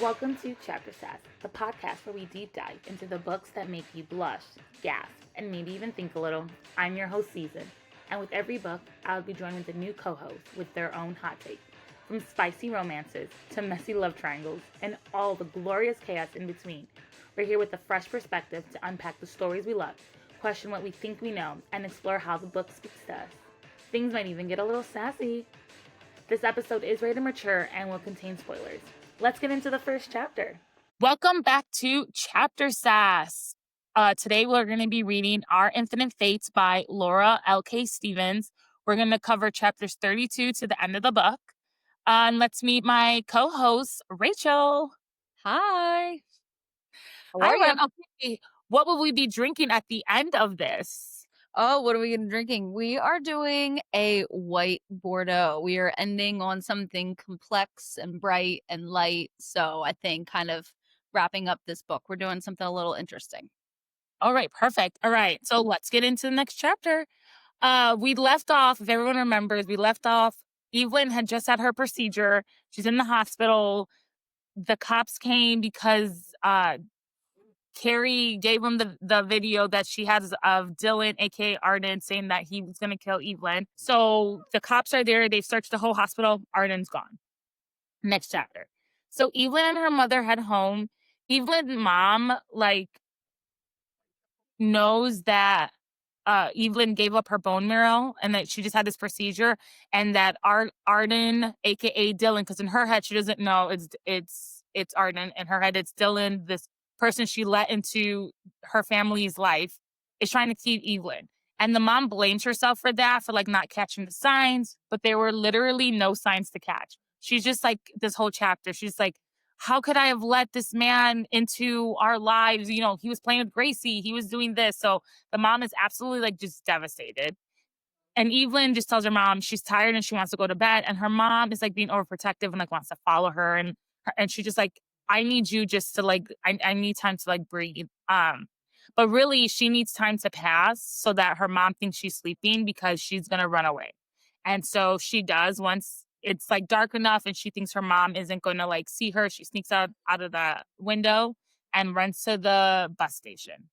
Welcome to Chapter Sass, the podcast where we deep dive into the books that make you blush, gasp, and maybe even think a little. I'm your host, Season, and with every book, I'll be joined with a new co-host with their own hot take. From spicy romances to messy love triangles and all the glorious chaos in between, we're here with a fresh perspective to unpack the stories we love, question what we think we know, and explore how the book speaks to us. Things might even get a little sassy. This episode is rated mature and will contain spoilers. Let's get into the first chapter. Welcome back to Chapter Sass. Today we're going to be reading Our Infinite Fates by Laura L.K. Stevens. We're going to cover chapters 32 to the end of the book. And let's meet my co-host, Rachel. Hi. How Hi, are you? okay. What will we be drinking at the end of this? Oh, what are we drinking? We are doing a white Bordeaux. We are ending on something complex and bright and light. So I think kind of wrapping up this book, we're doing something a little interesting. All right, perfect. All right, so let's get into the next chapter. We left off, if everyone remembers, Evelyn had just had her procedure. She's in the hospital. The cops came because Carrie gave them the video that she has of Dylan, aka Arden, saying that he was going to kill Evelyn. So the cops are there. They've searched the whole hospital. Arden's gone. Next chapter. So Evelyn and her mother head home. Evelyn's mom, knows that Evelyn gave up her bone marrow and that she just had this procedure, and that Arden, aka Dylan, because in her head she doesn't know it's Arden. In her head it's Dylan, this person she let into her family's life, is trying to keep Evelyn. And the mom blames herself for that, for not catching the signs, but there were literally no signs to catch. She's just this whole chapter, she's like, how could I have let this man into our lives? You know, he was playing with Gracie. He was doing this. So the mom is absolutely just devastated. And Evelyn just tells her mom she's tired and she wants to go to bed. And her mom is being overprotective and wants to follow her. And she just I need you just to I need time to breathe. But really she needs time to pass so that her mom thinks she's sleeping, because she's going to run away. And so she does. Once it's dark enough and she thinks her mom isn't going to see her, she sneaks out of the window and runs to the bus station.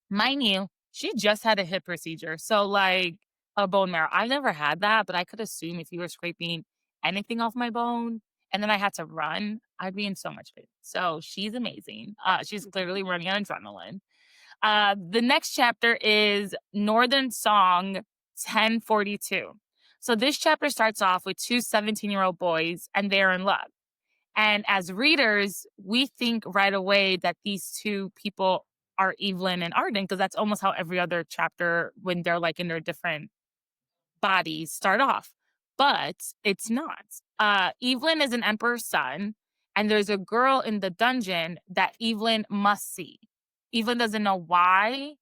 Mind you, she just had a hip procedure. So a bone marrow. I've never had that, but I could assume if you were scraping anything off my bone and then I had to run, I'd be in so much pain. So she's amazing. She's clearly running on adrenaline. The next chapter is Northern Song 1042. So this chapter starts off with two 17-year-old boys and they're in love. And as readers, we think right away that these two people are Evelyn and Arden, because that's almost how every other chapter, when they're in their different bodies, start off. But it's not. Evelyn is an emperor's son, and there's a girl in the dungeon that Evelyn must see. Evelyn doesn't know why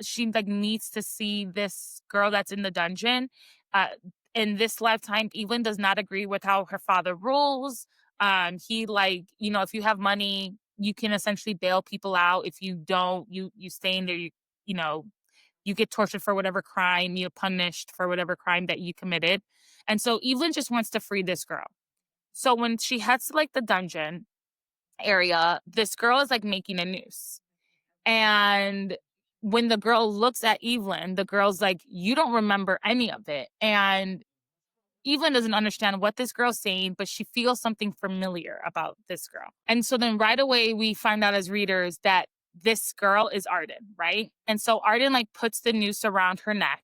she needs to see this girl that's in the dungeon. In this lifetime, Evelyn does not agree with how her father rules. He if you have money, you can essentially bail people out. If you don't, you stay in there. You get tortured for whatever crime, you're punished for whatever crime that you committed. And so Evelyn just wants to free this girl. So when she heads to the dungeon area, this girl is making a noose. And when the girl looks at Evelyn, the girl's you don't remember any of it. And Evelyn doesn't understand what this girl's saying, but she feels something familiar about this girl. And so then right away, we find out as readers that this girl is Arden, right? And so Arden puts the noose around her neck,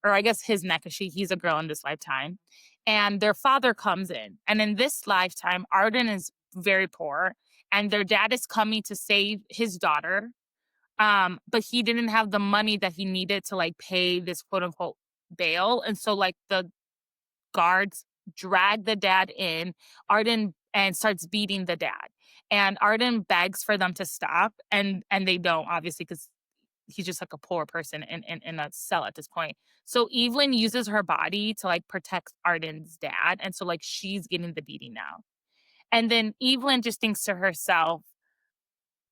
or I guess his neck, because he's a girl in this lifetime. And their father comes in. And in this lifetime, Arden is very poor. And their dad is coming to save his daughter. But he didn't have the money that he needed to pay this quote unquote bail. And so the guards drag the dad in, Arden, and starts beating the dad. And Arden begs for them to stop. And they don't, obviously, because he's just a poor person in a cell at this point. So Evelyn uses her body to protect Arden's dad. And so she's getting the beating now. And then Evelyn just thinks to herself,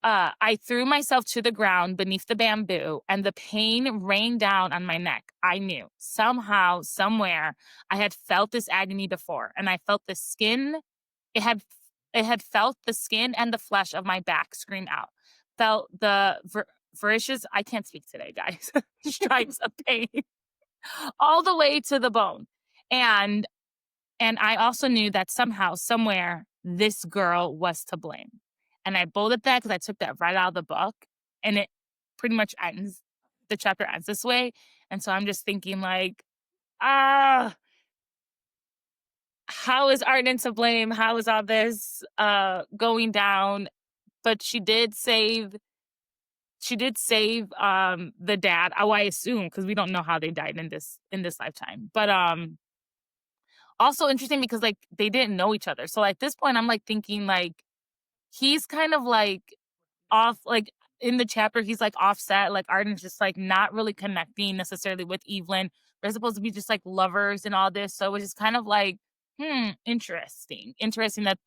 I threw myself to the ground beneath the bamboo, and the pain rained down on my neck. I knew somehow, somewhere, I had felt this agony before, and I felt the skin. It had it had felt the skin and the flesh of my back scream out. Felt the voracious. I can't speak today, guys. Stripes of pain all the way to the bone, and I also knew that somehow, somewhere, this girl was to blame. And I bolded that because I took that right out of the book, and it pretty much ends. The chapter ends this way, and so I'm just thinking like, ah, how is Arden to blame? How is all this going down? But she did save the dad. Oh, I assume because we don't know how they died in this lifetime. But also interesting because like they didn't know each other. So at this point, I'm like thinking like he's kind of like off like in the chapter, he's like offset. Like Arden's just like not really connecting necessarily with Evelyn. They're supposed to be just like lovers and all this. So it was just kind of like, interesting. Interesting that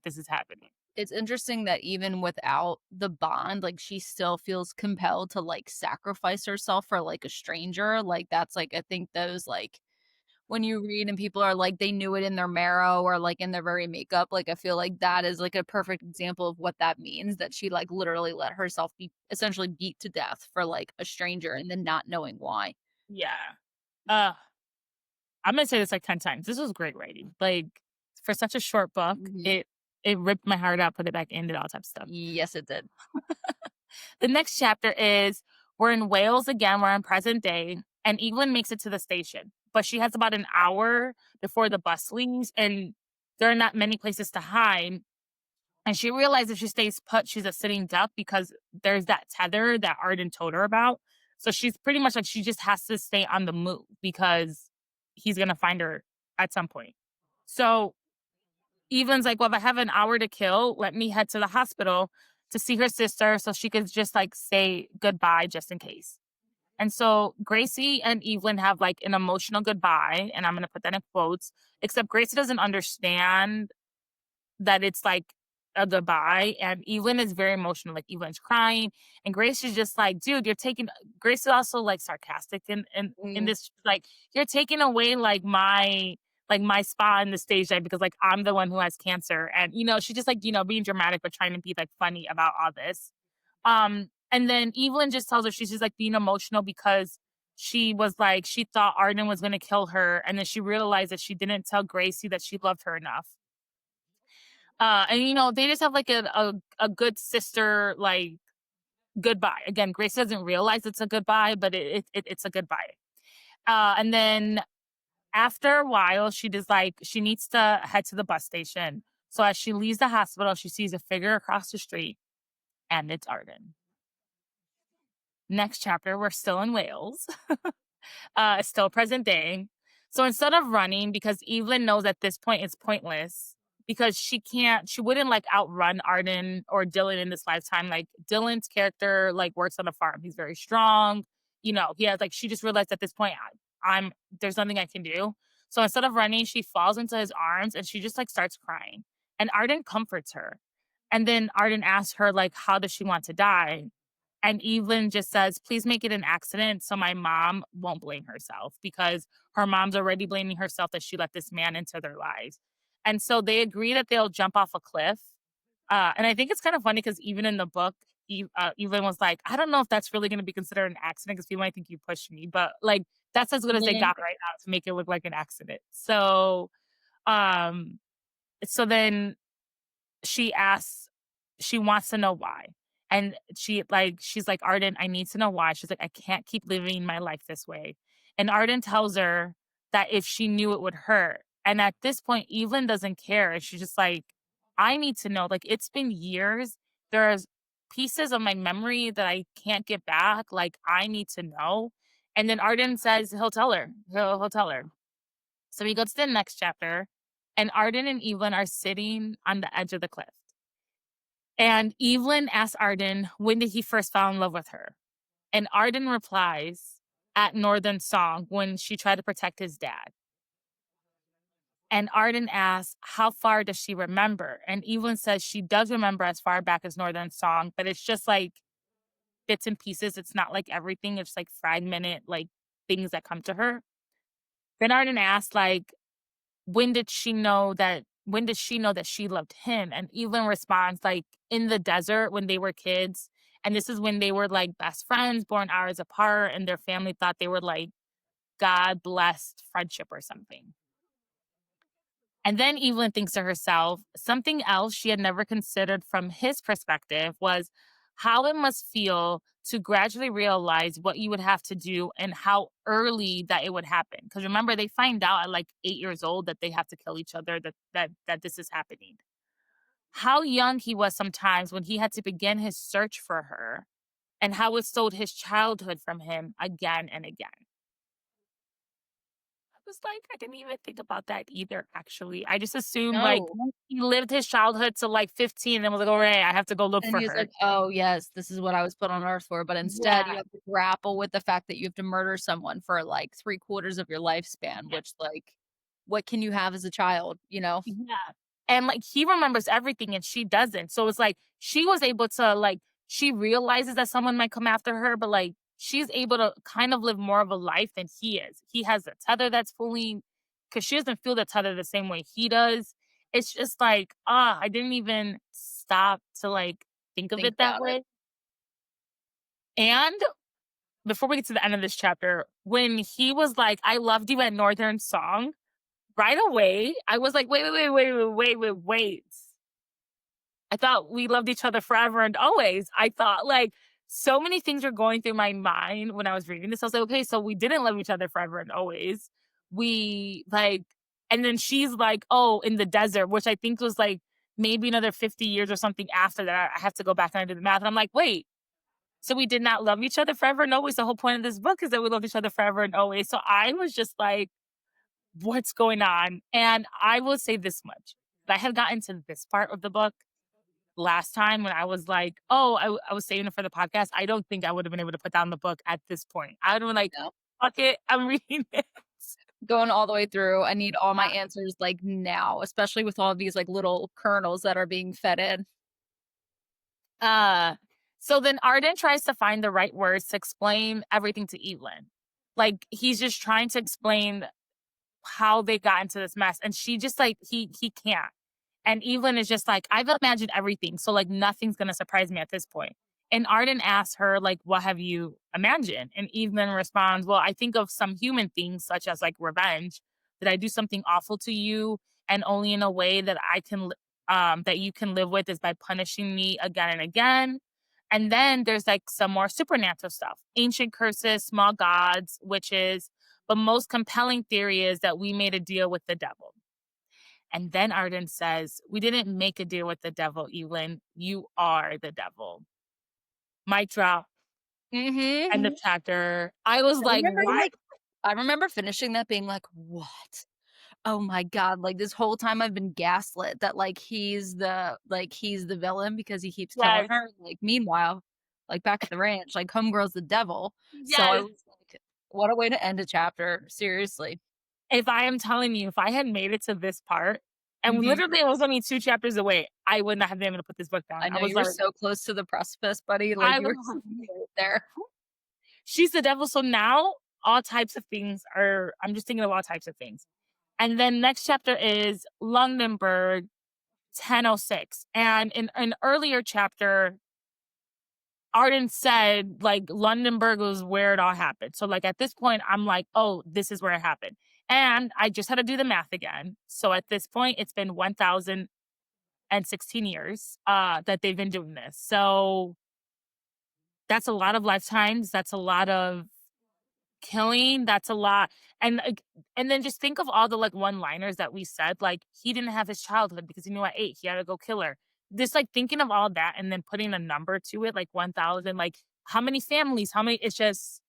this is happening. It's interesting that even without the bond, like, she still feels compelled to, like, sacrifice herself for, like, a stranger. Like, that's, like, I think those, like, when you read and people are like, they knew it in their marrow or, like, in their very makeup, like, I feel like that is, like, a perfect example of what that means, that she, like, literally let herself be essentially beat to death for, like, a stranger and then not knowing why. Yeah. Uh, I'm gonna say this like 10 times. This was great writing. Like for such a short book, Mhm. it ripped my heart out, put it back in, did all types of stuff. Yes, it did. The next chapter is we're in Wales again, we're in present day, and Evelyn makes it to the station. But she has about an hour before the bus leaves, and there are not many places to hide. And she realizes if she stays put, she's a sitting duck because there's that tether that Arden told her about. So she's pretty much like she just has to stay on the move because he's gonna find her at some point. So Evelyn's like, well, if I have an hour to kill, let me head to the hospital to see her sister so she could just like say goodbye just in case. And so Gracie and Evelyn have like an emotional goodbye, and I'm gonna put that in quotes, except Gracie doesn't understand that it's like a goodbye. And Evelyn is very emotional. Like Evelyn's crying, and Grace is just like, "Dude, you're taking." Grace is also like sarcastic in Mm. this, like, "You're taking away like my spot in the stage light because like I'm the one who has cancer," and she's just like being dramatic but trying to be like funny about all this. And then Evelyn just tells her she's just like being emotional because she was like she thought Arden was gonna kill her, and then she realized that she didn't tell Gracie that she loved her enough. And they just have like a good sister like goodbye. Again, Grace doesn't realize it's a goodbye, but it's a goodbye. And then after a while, she just like she needs to head to the bus station. So as she leaves the hospital, she sees a figure across the street, and it's Arden. Next chapter, we're still in Wales. Still present day. So instead of running, because Evelyn knows at this point it's pointless, because she wouldn't like outrun Arden or Dylan in this lifetime. Like Dylan's character like works on a farm. He's very strong. He has like she just realized at this point I'm there's nothing I can do. So instead of running, she falls into his arms and she just like starts crying. And Arden comforts her. And then Arden asks her like how does she want to die? And Evelyn just says, please make it an accident so my mom won't blame herself because her mom's already blaming herself that she let this man into their lives. And so they agree that they'll jump off a cliff. And I think it's kind of funny because even in the book, Evelyn was like, I don't know if that's really going to be considered an accident because people might think you pushed me, but like that's as good as they Mhm. got right now to make it look like an accident. Um, so then she wants to know why. And she's like, Arden, I need to know why. She's like, I can't keep living my life this way. And Arden tells her that if she knew it would hurt. And at this point, Evelyn doesn't care. And she's just like, I need to know. Like, it's been years. There's pieces of my memory that I can't get back. Like, I need to know. And then Arden says he'll tell her. He'll tell her. So we go to the next chapter, and Arden and Evelyn are sitting on the edge of the cliff. And Evelyn asks Arden, when did he first fall in love with her? And Arden replies, at Northern Song when she tried to protect his dad. And Arden asks, how far does she remember? And Evelyn says she does remember as far back as Northern Song, but it's just like bits and pieces. It's not like everything. It's like fragmented, like things that come to her. Then Arden asks, like, when did she know that she loved him? And Evelyn responds, like, in the desert when they were kids. And this is when they were like best friends, born hours apart, and their family thought they were like God blessed friendship or something. And then Evelyn thinks to herself, something else she had never considered from his perspective was how it must feel to gradually realize what you would have to do and how early that it would happen. Because remember, they find out at like 8 years old that they have to kill each other, that this is happening. How young he was sometimes when he had to begin his search for her, and how it stole his childhood from him again and again. Was like, I didn't even think about that either, actually. I just assumed, like, No. he lived his childhood to, like, 15 and was like, "Alright, I have to go look And for he's her." like, "Oh, yes, this is what I was put on earth for," but instead, you Yeah, have to grapple with the fact that you have to murder someone for, like, 3/4 of your lifespan, yeah, which, like, what can you have as a child, you know? yeah. And, like, he remembers everything and she doesn't, so it's like, she was able to, like she realizes that someone might come after her, but, like, she's able to kind of live more of a life than he is. He has a tether that's fully, because she doesn't feel the tether the same way he does. It's just like, I didn't even stop to, like, think of Think it that about it. way. And before we get to the end of this chapter, when he was like, "I loved you at Northern Song," right away, I was like, "Wait. I thought we loved each other forever and always." I thought, like, so many things were going through my mind when I was reading this. I was like, "Okay, so we didn't love each other forever and always. We, like," and then she's like, "Oh, in the desert," which I think was, like, maybe another 50 years or something after that. I have to go back and I did the math, and I'm like, "Wait, so we did not love each other forever and always. The whole point of this book is that we loved each other forever and always." So I was just like, what's going on? And I will say this much. If I had gotten to this part of the book last time when I was like, oh, I was saving it for the podcast, I don't think I would have been able to put down the book at this point. I would have been like, No. fuck it, I'm reading it. Going all the way through, I need all my answers, like, now, especially with all these, like, little kernels that are being fed in. Uh, so then Arden tries to find the right words to explain everything to Evelyn. Like, he's just trying to explain how they got into this mess. And she just like he can't. And Evelyn is just like, I've imagined everything. So like nothing's gonna surprise me at this point. And Arden asks her, like, what have you imagined? And Evelyn responds, well, I think of some human things such as like revenge. Did I do something awful to you? And only in a way that that you can live with is by punishing me again and again. And then there's like some more supernatural stuff, ancient curses, small gods, witches, but most compelling theory is that we made a deal with the devil. And then Arden says, we didn't make a deal with the devil, Evelyn. You are the devil. Mic drop. End of Mhm. chapter. I was I like, remember, what? like I remember finishing that being like, "What? Oh my god, like, this whole time I've been gaslit that, like, he's the villain because he keeps killing Yes. her." Like, meanwhile, like, back at the ranch, like, homegirl's the devil. So I Yes. was like, "What a way to end a chapter, seriously." If I am telling you, if I had made it to this part, and Mhm. literally it was only 2 chapters away, I would not have been able to put this book down. I I know was you were like, so close to the precipice, buddy, like, I you was were so right there. she's the devil. So now all types of things are, I'm just thinking of all types of things. And then next chapter is Lundenburg 1006. And in an earlier chapter, Arden said like Lundenburg was where it all happened. So like at this point, I'm like, oh, this is where it happened. And I just had to do the math again. So at this point, it's been 1,016 years that they've been doing this. So that's a lot of lifetimes. That's a lot of killing, that's a lot. And like, and then just think of all the like one-liners that we said, like he didn't have his childhood because he knew at 8 he had to go kill her. Just like thinking of all that and then putting a number to it, like 1,000, like how many families, how many, it's just,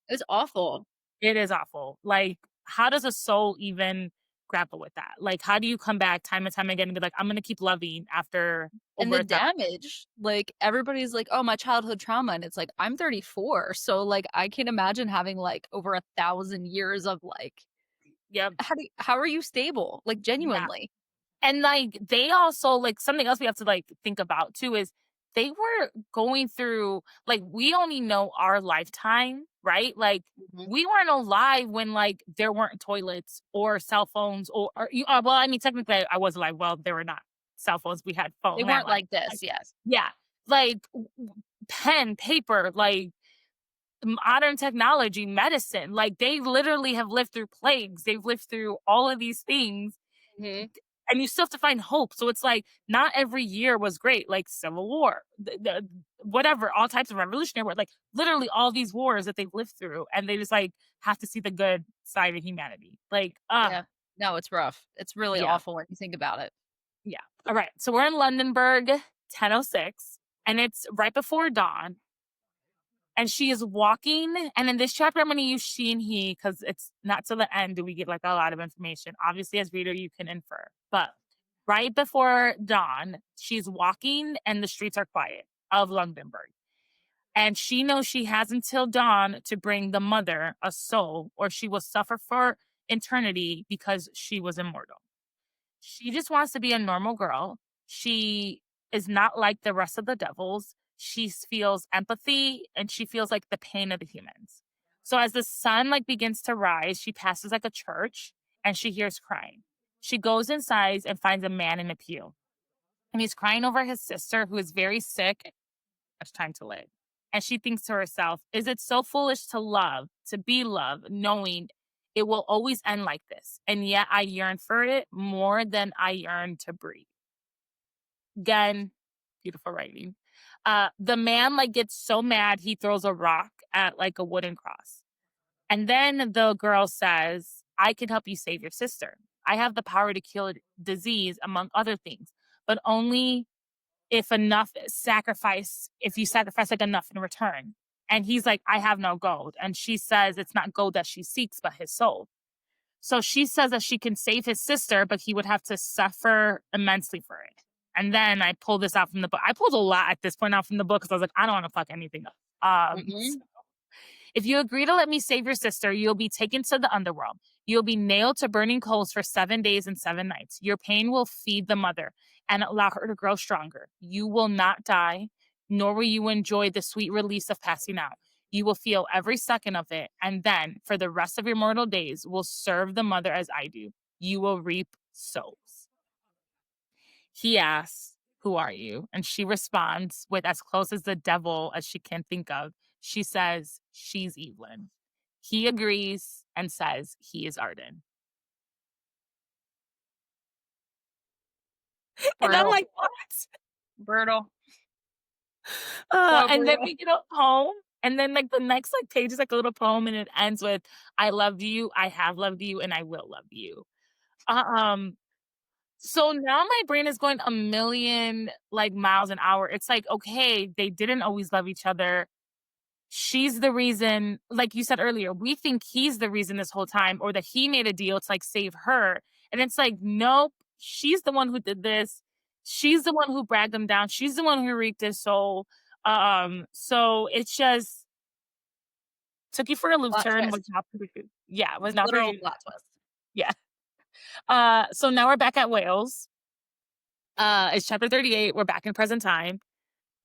It's awful. it is awful. Like, how does a soul even grapple with that? Like, how do you come back time and time again and be like, I'm gonna keep loving after And over the 1,000? damage, like, everybody's like, "Oh, my childhood trauma," and it's like, I'm 34, so, like, I can imagine having, like, over 1,000 years of, like, Yep. How are you stable? Like, Yeah. genuinely. And, like, they also like, something else we have to, like, think about too is they were going through like, we only know our lifetime, right? Like, Mhm. we weren't alive when, like, there weren't toilets or cell phones or you well, I mean, technically, I was alive. Well, there were not cell phones. We had phone They weren't landlines. like this, Like, yes. yeah. Like, pen, paper, like, modern technology, medicine, like, they literally have lived through plagues. They've lived through all of these things, Mhm. and you still have to find hope. So it's like not every year was great, like Civil War, whatever, all types of revolutionary war, like literally all these wars that they've lived through, and they just like have to see the good side of humanity. Like, Yeah. No, it's rough. It's really yeah, awful when you think about it. yeah. All right, so we're in Londonburg, 10:06, and it's right before dawn. And she is walking, and in this chapter, I'm going to use she and he because it's not till the end do we get like a lot of information. Obviously, as reader, you can infer. But right before dawn, she's walking, and the streets are quiet of Londonburg. And she knows she has until dawn to bring the mother a soul, or she will suffer for eternity because she was immortal. She just wants to be a normal girl. She is not like the rest of the devils. She feels empathy and she feels like the pain of the humans. So as the sun like begins to rise, she passes like a church and she hears crying. She goes inside and finds a man in a pew. And he's crying over his sister who is very sick. Much time to live. And she thinks to herself, is it so foolish to love, to be loved, knowing it will always end like this? And yet I yearn for it more than I yearn to breathe. Again, beautiful writing. The man like gets so mad he throws a rock at like a wooden cross. And then the girl says, I can help you save your sister. I have the power to cure disease, among other things, but only if you sacrifice like enough in return. And he's like, I have no gold. And she says it's not gold that she seeks, but his soul. So she says that she can save his sister, but he would have to suffer immensely for it. And then I pulled this out from the book. I pulled a lot at this point out from the book because I was like, I don't want to fuck anything up. Mhm. If you agree to let me save your sister, you'll be taken to the underworld. You'll be nailed to burning coals for 7 days and 7 nights. Your pain will feed the mother and allow her to grow stronger. You will not die, nor will you enjoy the sweet release of passing out. You will feel every second of it, and then, for the rest of your mortal days, will serve the mother as I do. You will reap souls. He asks, who are you? And she responds with as close as the devil as she can think of. She says, she's Evelyn. He agrees and says he is Arden. And I'm Brutal. like, what? Brutal. So And then brutal. we get a poem. And then like the next like page is like a little poem and it ends with, I loved you, I have loved you, and I will love you. Um, so now my brain is going a million like miles an hour. It's like, okay, they didn't always love each other. She's the reason, like you said earlier, we think he's the reason this whole time, or that he made a deal to like save her. And it's like, nope, she's the one who did this. She's the one who bragged him down. She's the one who reaped his soul. So it's just took you for a loop Plot turn, was twist. not for you. Yeah, was not for Literal you. plot twist. Yeah. So now we're back at Wales. It's chapter 38. We're back in present time.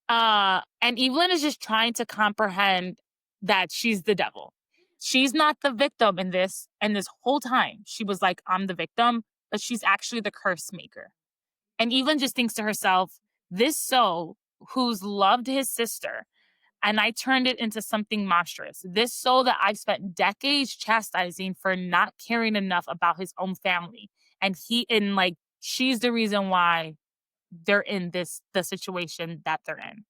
And Evelyn is just trying to comprehend that she's the devil. She's not the victim in this, and this whole time she was like, I'm the victim, but she's actually the curse maker. And Evelyn just thinks to herself, this soul who's loved his sister, and I turned it into something monstrous. This soul that I've spent decades chastising for not caring enough about his own family. And she's the reason why they're in the situation that they're in.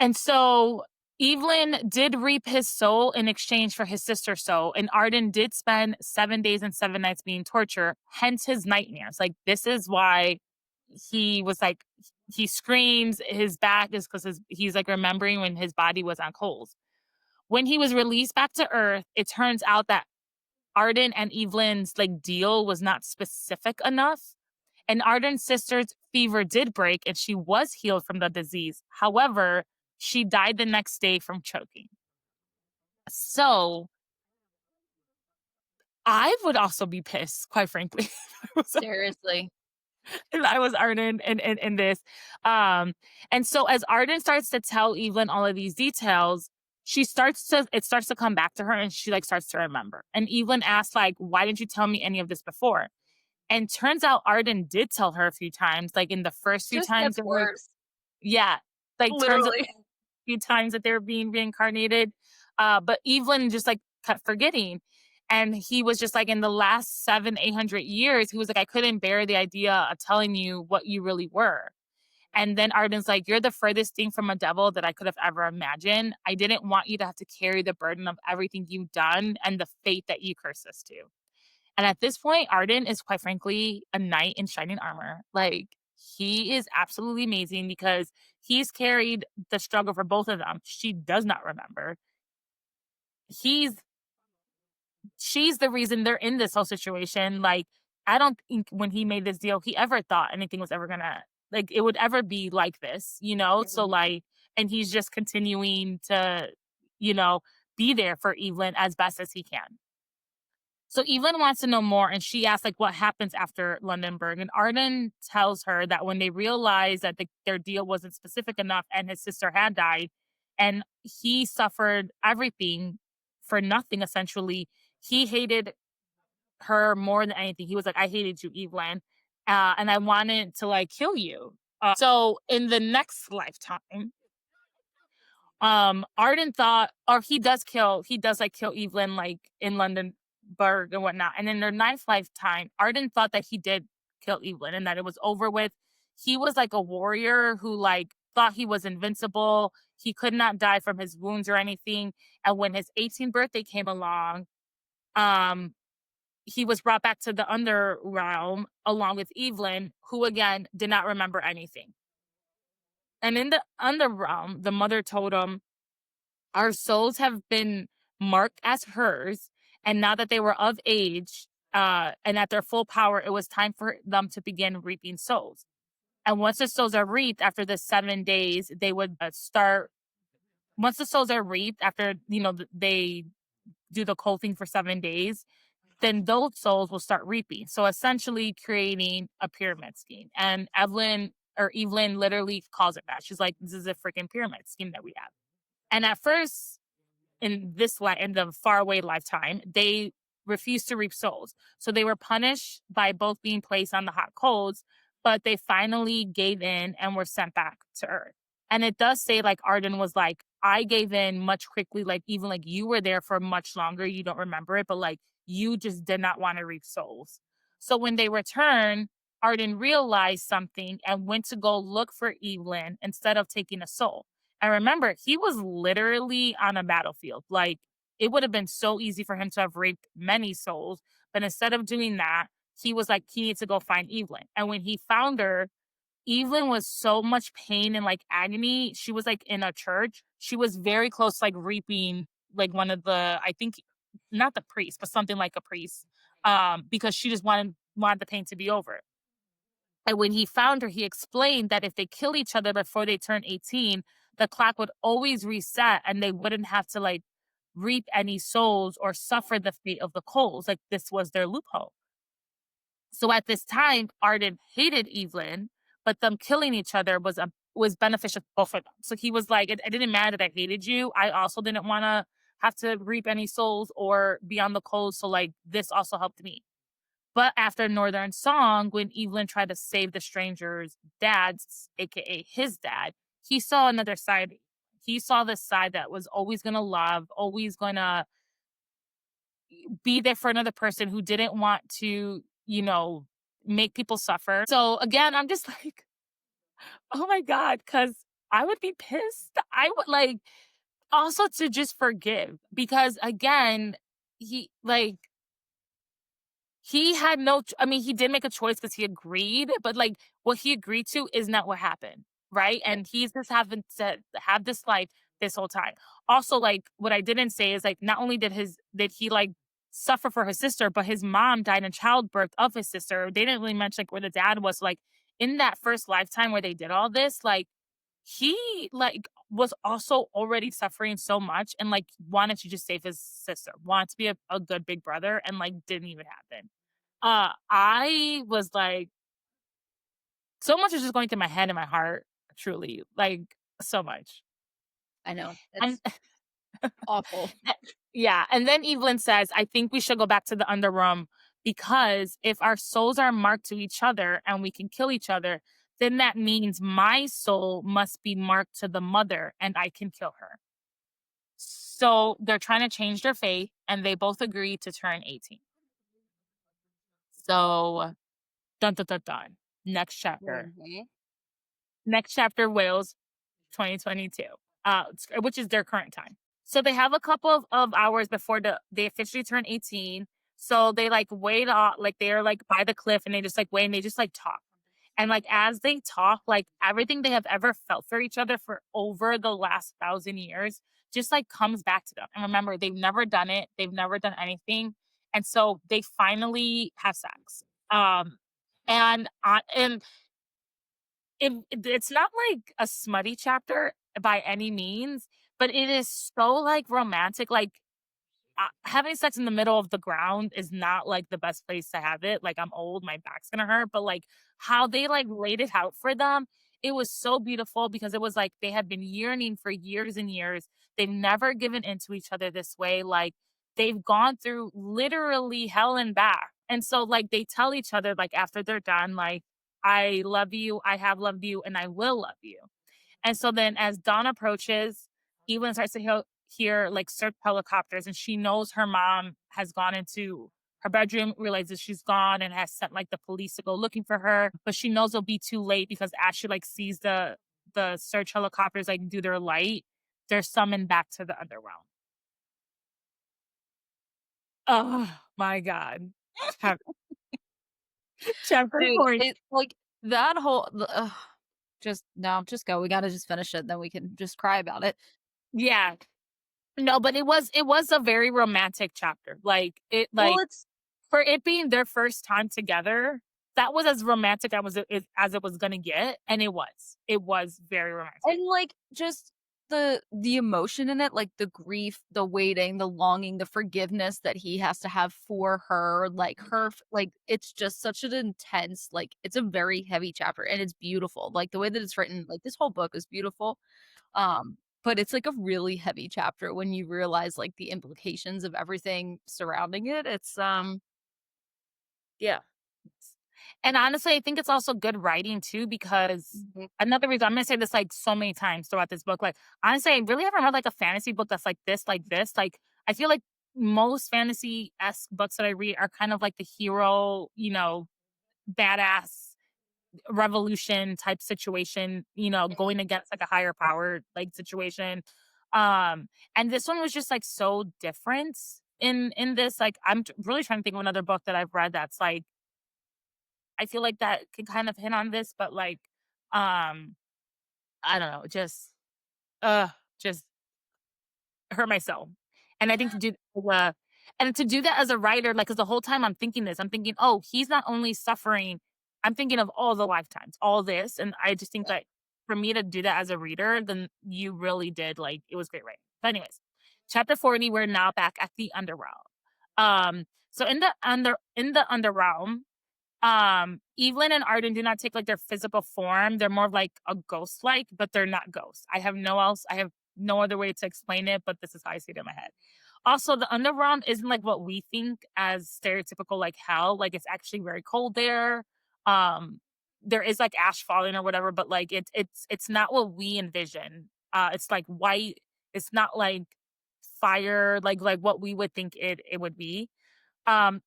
And so Evelyn did reap his soul in exchange for his sister's soul. And Arden did spend 7 days and 7 nights being tortured, hence his nightmares. Like, this is why he was like, he screams, his back is because he's like remembering when his body was on coals. When he was released back to Earth, it turns out that Arden and Evelyn's like deal was not specific enough. And Arden's sister's fever did break and she was healed from the disease. However, she died the next day from choking. So I would also be pissed, quite frankly. Seriously. If I was Arden in this. And so as Arden starts to tell Evelyn all of these details, it starts to come back to her and she like starts to remember. And Evelyn asks, like, why didn't you tell me any of this before? And turns out Arden did tell her a few times, like in the first few Just times gets of her, worse. yeah, like turns out Literally. a few times that they're being reincarnated. But Evelyn just like kept forgetting. And he was just like, in the last 800 years, he was like, I couldn't bear the idea of telling you what you really were. And then Arden's like, you're the furthest thing from a devil that I could have ever imagined. I didn't want you to have to carry the burden of everything you've done and the fate that you curse us to. And at this point, Arden is quite frankly a knight in shining armor. Like, he is absolutely amazing because he's carried the struggle for both of them. She does not remember. He's she's the reason they're in this whole situation. Like, I don't think when he made this deal, he ever thought anything was ever gonna like it would ever be like this, you know? So Mhm. like, and he's just continuing to, you know, be there for Evelyn as best as he can. So Evelyn wants to know more and she asks like what happens after Londonberg. And Arden tells her that when they realized that their deal wasn't specific enough and his sister had died and he suffered everything for nothing essentially, he hated her more than anything. He was like, I hated you, Evelyn. And I wanted to like kill you. So in the next lifetime, Arden thought, or he does like kill Evelyn like in London Burg and whatnot. And in their ninth lifetime, Arden thought that he did kill Evelyn and that it was over with. He was like a warrior who like thought he was invincible. He could not die from his wounds or anything. And when his 18th birthday came along, um, he was brought back to the under realm along with Evelyn, who again did not remember anything. And in the under realm, the mother told him, our souls have been marked as hers, and now that they were of age and at their full power, it was time for them to begin reaping souls. And once the souls are reaped after the 7 days, they would start. Once the souls are reaped after they do the cold thing for 7 days, then those souls will start reaping. So essentially creating a pyramid scheme. And Evelyn literally calls it that. She's like, this is a freaking pyramid scheme that we have. And at first, in the faraway lifetime, they refused to reap souls. So they were punished by both being placed on the hot coals, but they finally gave in and were sent back to Earth. And it does say like Arden was like, I gave in much quickly, like even like you were there for much longer, you don't remember it, but like you just did not want to reap souls. So when they returned, Arden realized something and went to go look for Evelyn instead of taking a soul. And remember, he was literally on a battlefield. Like, it would have been so easy for him to have raped many souls. But instead of doing that, he was like, he needs to go find Evelyn. And when he found her, Evelyn was so much pain and like agony. She was like in a church. She was very close, like reaping like one of the, I think, not the priest, but something like a priest, because she just wanted the pain to be over. And when he found her, he explained that if they kill each other before they turn 18, the clock would always reset and they wouldn't have to like reap any souls or suffer the fate of the coals. Like this was their loophole. So at this time, Arden hated Evelyn, but them killing each other was beneficial to both of them. So he was like, it didn't matter that I hated you. I also didn't want to have to reap any souls or be on the coals. So like this also helped me. But after Northern Song, when Evelyn tried to save the stranger's dad, aka his dad, he saw another side. He saw this side that was always gonna love, always gonna be there for another person who didn't want to, make people suffer. So again, I'm just like, oh my God, because I would be pissed. I would like also to just forgive because again, he like he had no I mean, he did make a choice because he agreed, but, like, what he agreed to is not what happened, right? Yeah. And he's just having to have this life this whole time. Also, like, what I didn't say is, like, not only did he, like, suffer for his sister, but his mom died in childbirth of his sister. They didn't really mention, like, where the dad was. Like, in that first lifetime where they did all this, like, he like was also already suffering so much and like wanted to just save his sister, wanted to be a good big brother, and like didn't even happen. I was like, so much is just going through my head and my heart, truly, like so much. I know. And It's awful. yeah, and then Evelyn says, I think we should go back to the underroom because if our souls are marked to each other and we can kill each other, then that means my soul must be marked to the mother and I can kill her. So they're trying to change their fate and they both agree to turn 18. So dun dun dun dun. Next chapter. Mhm. Next chapter, Wales 2022, which is their current time. So they have a couple of hours before they officially turn 18. So they like wait off, like they're like by the cliff and they just like wait and they just like talk. And like as they talk, like everything they have ever felt for each other for over the last 1,000 years just like comes back to them. And remember, they've never done it, they've never done anything. And so they finally have sex. And it's not like a smutty chapter by any means, but it is so, like, romantic, like, having sex in the middle of the ground is not, like, the best place to have it, like, I'm old, my back's gonna hurt, but, like, how they, like, laid it out for them, it was so beautiful because it was, like, they had been yearning for years and years, they've never given into each other this way, like, they've gone through literally hell and back, and so, like, they tell each other, like, after they're done, like, "I love you, I have loved you, and I will love you." And so then as dawn approaches, Evelyn starts to hear like search helicopters, and she knows her mom has gone into her bedroom, realizes she's gone, and has sent like the police to go looking for her. But she knows it'll be too late because as she like sees the search helicopters like do their light, they're summoned back to the underworld. Oh my god. Chap- Chapter Dude, 4. it like that whole just no, just go. We gotta just finish it, then we can just cry about it. Yeah. No, but it was a very romantic chapter. Well, Like it's for it being their first time together, that was as romantic as it was gonna get, and it was. It was very romantic. and like just the emotion in it, like the grief, the waiting, the longing, the forgiveness that he has to have for her, like like it's just such an intense, like it's a very heavy chapter and it's beautiful. Like the way that it's written, like this whole book is beautiful. But it's like a really heavy chapter when you realize like the implications of everything surrounding it. It's yeah. And honestly, I think it's also good writing too because Mhm. another reason I'm gonna say this, like, so many times throughout this book, like, honestly, I really haven't read, like, a fantasy book that's like this, like this. Like, I feel like most fantasy-esque books that I read are kind of like the hero, badass revolution type situation, going against like a higher power like situation. And this one was just like so different in this. Like really trying to think of another book that I've read that's like I feel like that can kind of hit on this, but like um I don't know, uh just hurt my soul. And I think to do that as a writer, like, cause the whole time I'm thinking this, I'm thinking, "Oh, he's not only suffering." I'm thinking of all the lifetimes, all this, and I just think Yeah. that for me to do that as a reader, then you really did, like, it was great writing. But anyways, chapter 40, we're now back at the underworld. So in the underrealm, Evelyn and Arden do not take, like, their physical form, they're more of, like, a ghost-like, but they're not ghosts. I have no other way to explain it, but this is how I see it in my head. Also, the underground isn't, like, what we think as stereotypical, like, hell, like, it's actually very cold there, um, there is, like, ash falling or whatever, but, like, it's not what we envision. It's, like, white, it's not, like, fire, like what we would think it would be.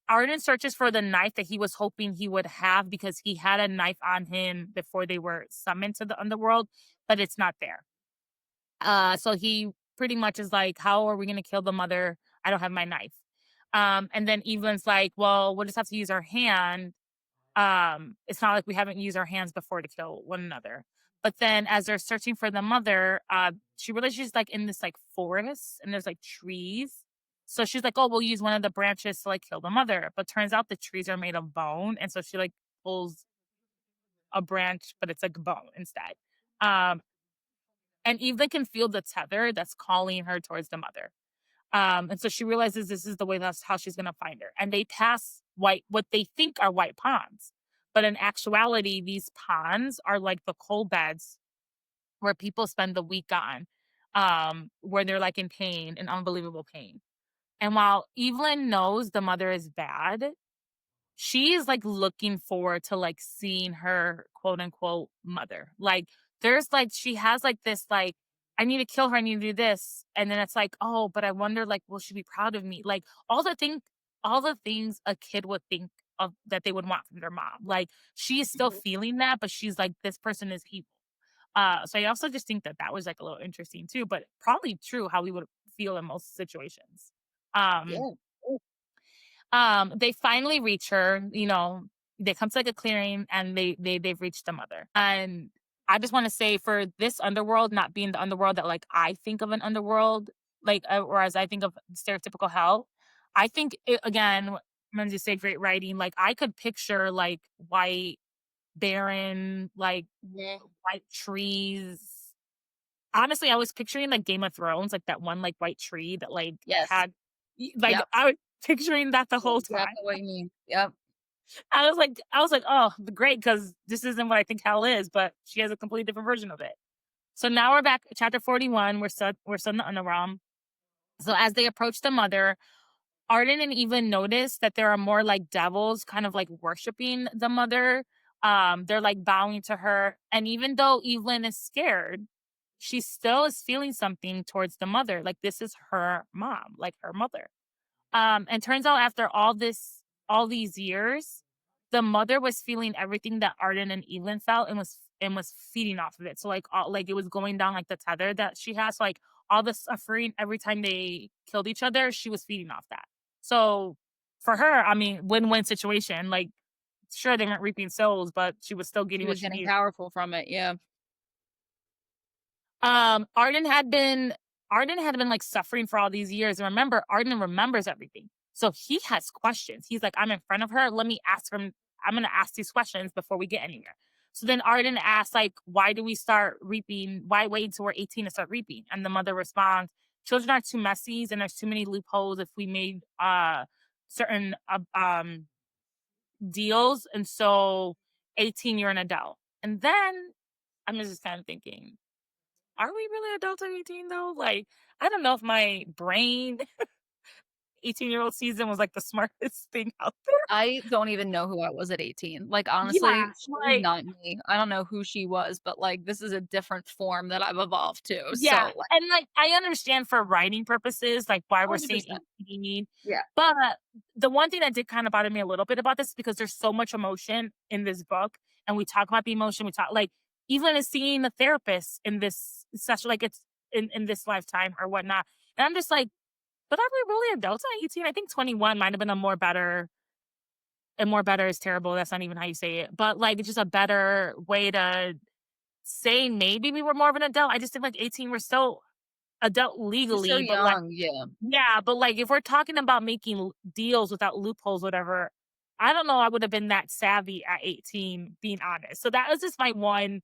Arden searches for the knife that he was hoping he would have because he had a knife on him before they were summoned to the underworld, but it's not there. So he pretty much is like, "How are we gonna kill the mother? I don't have my knife." And then Evelyn's like, "Well, we'll just have to use our hand. It's not like we haven't used our hands before to kill one another." But then as they're searching for the mother, she realizes she's like in this like forest and there's like trees. So she's like, "Oh, we'll use one of the branches to like kill the mother." But turns out the trees are made of bone, and so she like pulls a branch, but it's like bone instead. Um, And Evelyn can feel the tether that's calling her towards the mother. And so she realizes this is the way that's how she's gonna find her. And they pass what they think are white ponds. But in actuality, these ponds are like the coal beds where people spend the week on, where they're like in pain, in unbelievable pain. And while Evelyn knows the mother is bad, she is like looking forward to like seeing her quote unquote mother. Like there's like she has like this like I need to kill her, I need to do this. And then it's like, oh, but I wonder like will she be proud of me? Like all the things a kid would think of that they would want from their mom. Like she is still Mhm. feeling that, but she's like, this person is evil. So I also just think that that was like a little interesting too, but probably true how we would feel in most situations. Um, Yeah. they finally reach her, you know, they come to like a clearing and they've reached the mother. And I just want to say for this underworld not being the underworld that like I think of an underworld, like or as I think of stereotypical hell, I think it, again, when you say great writing, like I could picture like white, barren, like Mhm. white trees. Honestly, I was picturing like Game of Thrones, like that one like white tree that like Yes. had like Yep. I was picturing that the I know whole time. exactly what you mean. Yep. I was like, "Oh, great," because this isn't what I think hell is, but she has a completely different version of it. So now we're back at chapter 41, we're still in the underrealm. So as they approach the mother, Arden and Evelyn notice that there are more like devils kind of like worshiping the mother. They're like bowing to her. And even though Evelyn is scared, she still is feeling something towards the mother. Like this is her mom, like her mother. And turns out after all these years, the mother was feeling everything that Arden and Evelyn felt and was feeding off of it. So like all, like it was going down like the tether that she has. So, like all the suffering every time they killed each other, she was feeding off that. So for her, I mean, win-win situation. Like sure they weren't reaping souls, but she was still She getting what was she getting needed. powerful from it. Yeah. Um, Arden had been Arden had been like suffering for all these years. And remember, Arden remembers everything. So he has questions. He's like, I'm in front of her. Let me ask him. I'm gonna ask these questions before we get anywhere. So then Arden asks, like, why do we start reaping? Why wait until we're 18 to start reaping? And the mother responds, children are too messy and there's too many loopholes if we made certain deals. And so 18, you're an adult. And then I'm just kind of thinking, are we really adults at 18 though? Like, I don't know if my brain 18-year-old season was like the smartest thing out there. I don't even know who I was at 18. Like, honestly, Yeah, she was like not me. I don't know who she was, but, like, this is a different form that I've evolved to, yeah, so, like, and like I understand for writing purposes, like why we're saying 100%. 18, Yeah. but the one thing that did kind of bother me a little bit about this because there's so much emotion in this book, and we talk about the emotion. We talk like Evelyn is seeing the therapist in this session, like it's in this lifetime or whatnot, and I'm just like, but are we really adults at 18? I think 21 might have been a more better and more better is terrible. That's not even how you say it. But like it's just a better way to say maybe we were more of an adult. I just think like 18 we're still adult You're so legally, but like young, yeah. yeah, but like if we're talking about making deals without loopholes, whatever, I don't know I would have been that savvy at 18, being honest. So that was just my one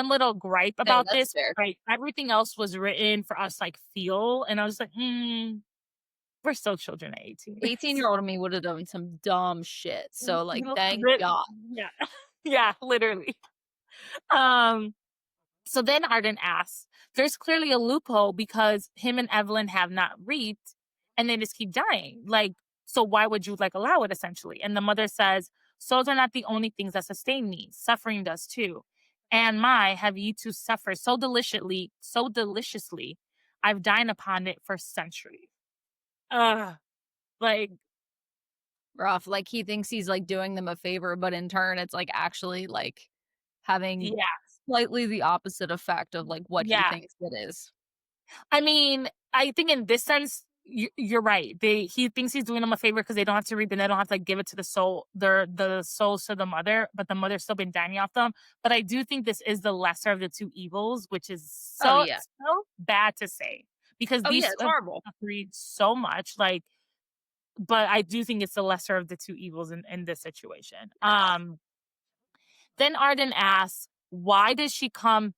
little gripe Hey, about that's this. fair. Right. Everything else was written for us like feel. And I was like, we're still children at 18. 18-year-old me would have done some dumb shit, so, like, You know, thank God. yeah. Yeah, literally. Um, so then Arden asks, there's clearly a loophole because him and Evelyn have not reaped and they just keep dying. Like, so why would you like allow it essentially? And the mother says, souls are not the only things that sustain me. Suffering does too. And my have you two suffered so deliciously. I've dined upon it for centuries. Ugh. Like, Rough, like, he thinks he's, like, doing them a favor, but in turn, it's, like, actually, like, having yeah, slightly the opposite effect of, like, what he yeah. thinks it is. I mean, I think in this sense, you're right. He thinks he's doing them a favor because they don't have to reap and they don't have to like, give it to the souls to the mother, but the mother's still been dining off them. But I do think this is the lesser of the two evils, which is Oh, yeah. so bad to say because Oh, yeah, these it's horrible. breed so much. Like, but I do think it's the lesser of the two evils in this situation. Then Arden asks, why does she come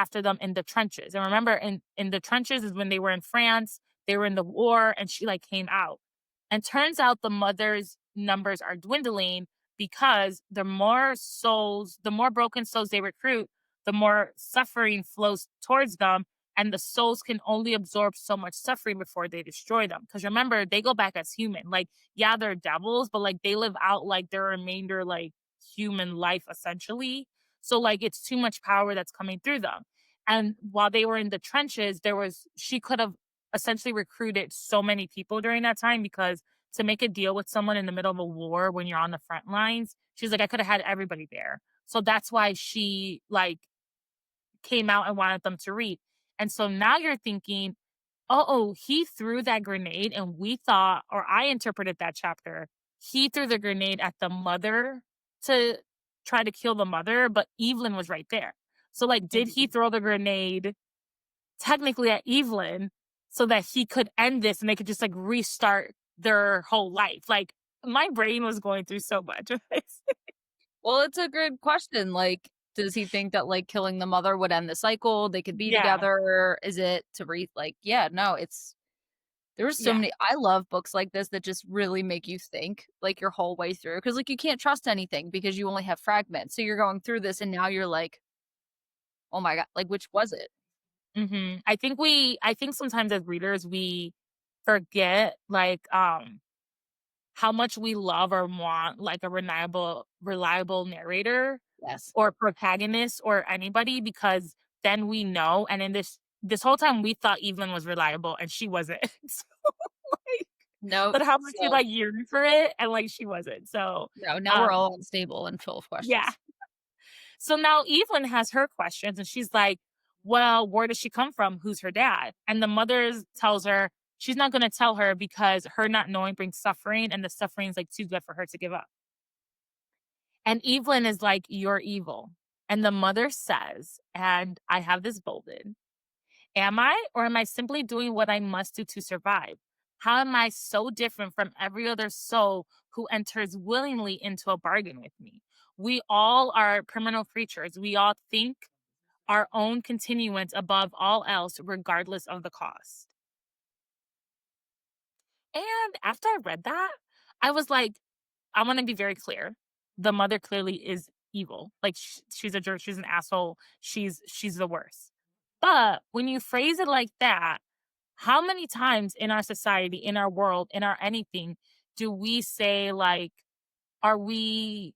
after them in the trenches. And remember, in the trenches is when they were in France, they were in the war, and she like came out. And turns out the mother's numbers are dwindling because the more broken souls they recruit, the more suffering flows towards them, and the souls can only absorb so much suffering before they destroy them. Because remember, they go back as human. Like, yeah, they're devils, but like they live out like their remainder, like human life essentially. So like it's too much power that's coming through them. And while they were in the trenches, she could have essentially recruited so many people during that time because to make a deal with someone in the middle of a war when you're on the front lines, she's like, I could have had everybody there. So that's why she like came out and wanted them to read. And so now you're thinking, oh, he threw that grenade, and we thought, or I interpreted that chapter, he threw the grenade at the mother to try to kill the mother, but Evelyn was right there. So, like, did he throw the grenade technically at Evelyn so that he could end this and they could just like restart their whole life? Like, my brain was going through so much. Well, it's a good question. Like, does he think that like killing the mother would end the cycle? They could be Yeah, together. Is it to read like, yeah, no, it's there's so yeah, many I love books like this that just really make you think like your whole way through. Cause like you can't trust anything because you only have fragments. So you're going through this and now you're like, oh my God, like which was it? I think sometimes as readers we forget like how much we love or want like a reliable narrator Yes. or protagonist or anybody, because then we know. And in this whole time we thought Evelyn was reliable and she wasn't. So, like, No. but how much you So like yearn for it and like she wasn't. So no, now we're um all unstable and full of yeah. questions. So now Evelyn has her questions and she's like, well, where does she come from? Who's her dad? And the mother tells her she's not going to tell her because her not knowing brings suffering and the suffering is like too good for her to give up. And Evelyn is like, you're evil. And the mother says, and I have this bolded, am I, or am I simply doing what I must do to survive? How am I so different from every other soul who enters willingly into a bargain with me? We all are criminal creatures. We all think our own continuance above all else, regardless of the cost. And after I read that, I was like, I want to be very clear. The mother clearly is evil. Like she's a jerk. She's an asshole. She's the worst. But when you phrase it like that, how many times in our society, in our world, in our anything, do we say like, are we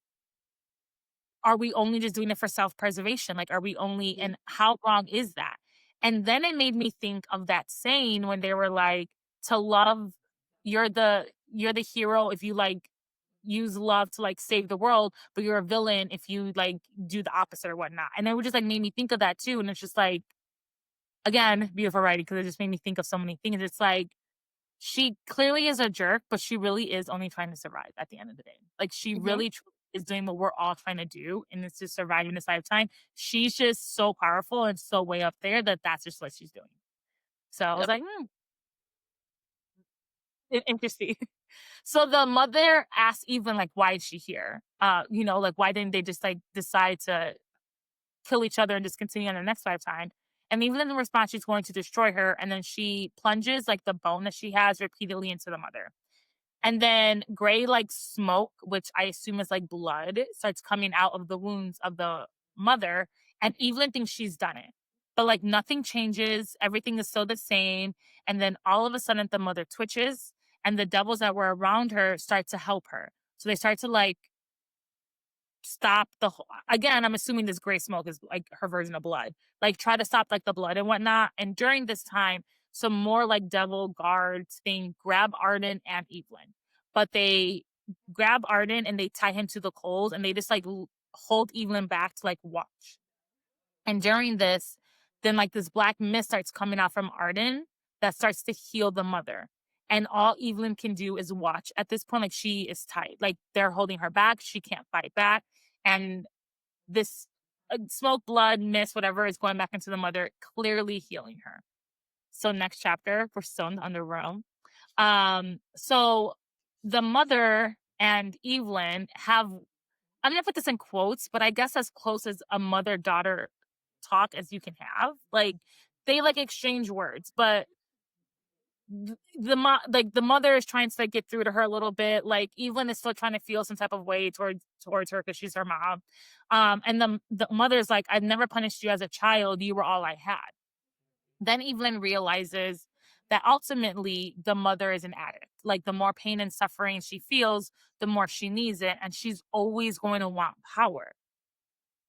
are we only just doing it for self-preservation? Like, are we only, Mhm. and how wrong is that? And then it made me think of that saying when they were like, to love, you're the hero if you like use love to like save the world, but you're a villain if you like do the opposite or whatnot. And it would just like made me think of that too. And it's just like, again, beautiful writing because it just made me think of so many things. It's like she clearly is a jerk, but she really is only trying to survive at the end of the day. Like she Mhm. really is doing what we're all trying to do, and it's to survive in this lifetime. She's just so powerful and so way up there that that's just what she's doing. So I was Yep. like, interesting. So the mother asked Evelyn, like, why is she here? Like why didn't they just like decide to kill each other and just continue on the next lifetime? And Evelyn in response, she's going to destroy her, and then she plunges like the bone that she has repeatedly into the mother. And then gray like smoke, which I assume is like blood, starts coming out of the wounds of the mother. And Evelyn thinks she's done it. But like nothing changes, everything is still the same. And then all of a sudden the mother twitches and the devils that were around her start to help her. So they start to like stop the whole, again, I'm assuming this gray smoke is like her version of blood. Like try to stop like the blood and whatnot. And during this time, some more like devil guards thing grab Arden and Evelyn. But they grab Arden and they tie him to the coals and they just like hold Evelyn back to like watch. And during this, then like this black mist starts coming out from Arden that starts to heal the mother. And all Evelyn can do is watch at this point. Like she is tight. Like they're holding her back. She can't fight back. And this smoke, blood, mist, whatever is going back into the mother, clearly healing her. So next chapter, we're still in the underworld. So the mother and Evelyn have, I'm gonna put this in quotes, but I guess as close as a mother-daughter talk as you can have. Like, they, like, exchange words, but the mother is trying to, like, get through to her a little bit. Like, Evelyn is still trying to feel some type of way towards her because she's her mom. And the mother's like, "I've never punished you as a child. You were all I had." Then Evelyn realizes that ultimately the mother is an addict. Like, the more pain and suffering she feels, the more she needs it, and she's always going to want power.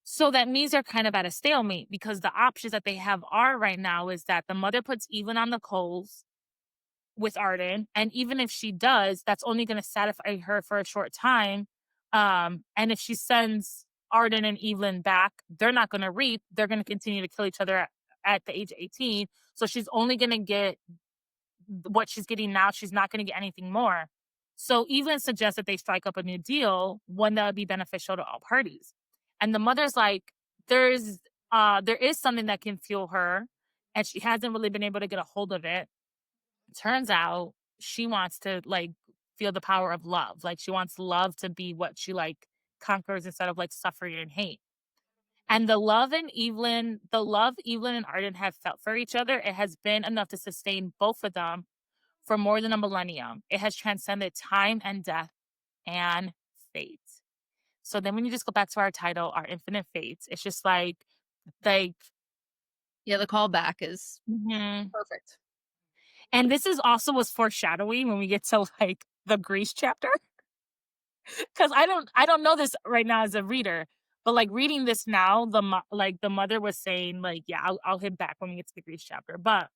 So that means they're kind of at a stalemate because the options that they have are right now is that the mother puts Evelyn on the coals with Arden, and even if she does, that's only gonna satisfy her for a short time, and if she sends Arden and Evelyn back, they're not gonna reap, they're gonna continue to kill each other at the age of 18, so she's only gonna get what she's getting now, she's not gonna get anything more. So Evelyn suggests that they strike up a new deal, one that would be beneficial to all parties, and the mother's like, "There's there is something that can fuel her, and she hasn't really been able to get a hold of it." Turns out she wants to, like, feel the power of love. Like, she wants love to be what she, like, conquers instead of, like, suffering and hate. And the love Evelyn and Arden have felt for each other, it has been enough to sustain both of them for more than a millennium. It has transcended time and death and fate. So then when you just go back to our title, Our Infinite Fates, it's just like Yeah, the callback is mhm. perfect. And this is also was foreshadowing when we get to, like, the Greece chapter. 'Cause I don't know this right now as a reader, but, like, reading this now, the mother was saying, like, "Yeah, I'll hit back when we get to the Greece chapter," but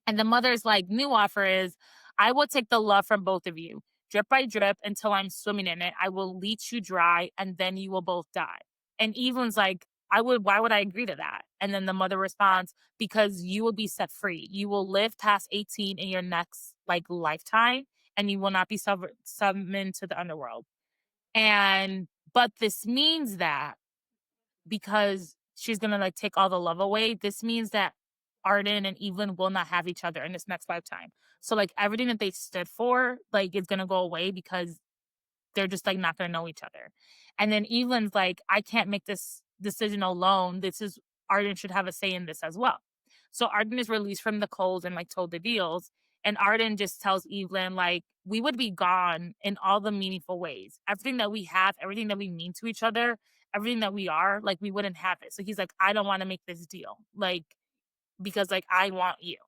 and the mother's, like, new offer is, "I will take the love from both of you, drip by drip until I'm swimming in it. I will leach you dry, and then you will both die." And Evelyn's like, why would I agree to that?" And then the mother responds, "Because you will be set free. You will live past 18 in your next, like, lifetime, and you will not be summoned to the underworld." And but this means that because she's gonna, like, take all the love away, this means that Arden and Evelyn will not have each other in this next lifetime. So, like, everything that they stood for, like, is gonna go away because they're just, like, not gonna know each other. And then Evelyn's like, "I can't make this decision alone. This is Arden should have a say in this as well." So Arden is released from the cold and, like, told the deals, and Arden just tells Evelyn, like, "We would be gone in all the meaningful ways. Everything that we have, everything that we mean to each other, everything that we are, like, we wouldn't have it." So he's like, "I don't wanna make this deal, like, because, like, I want you."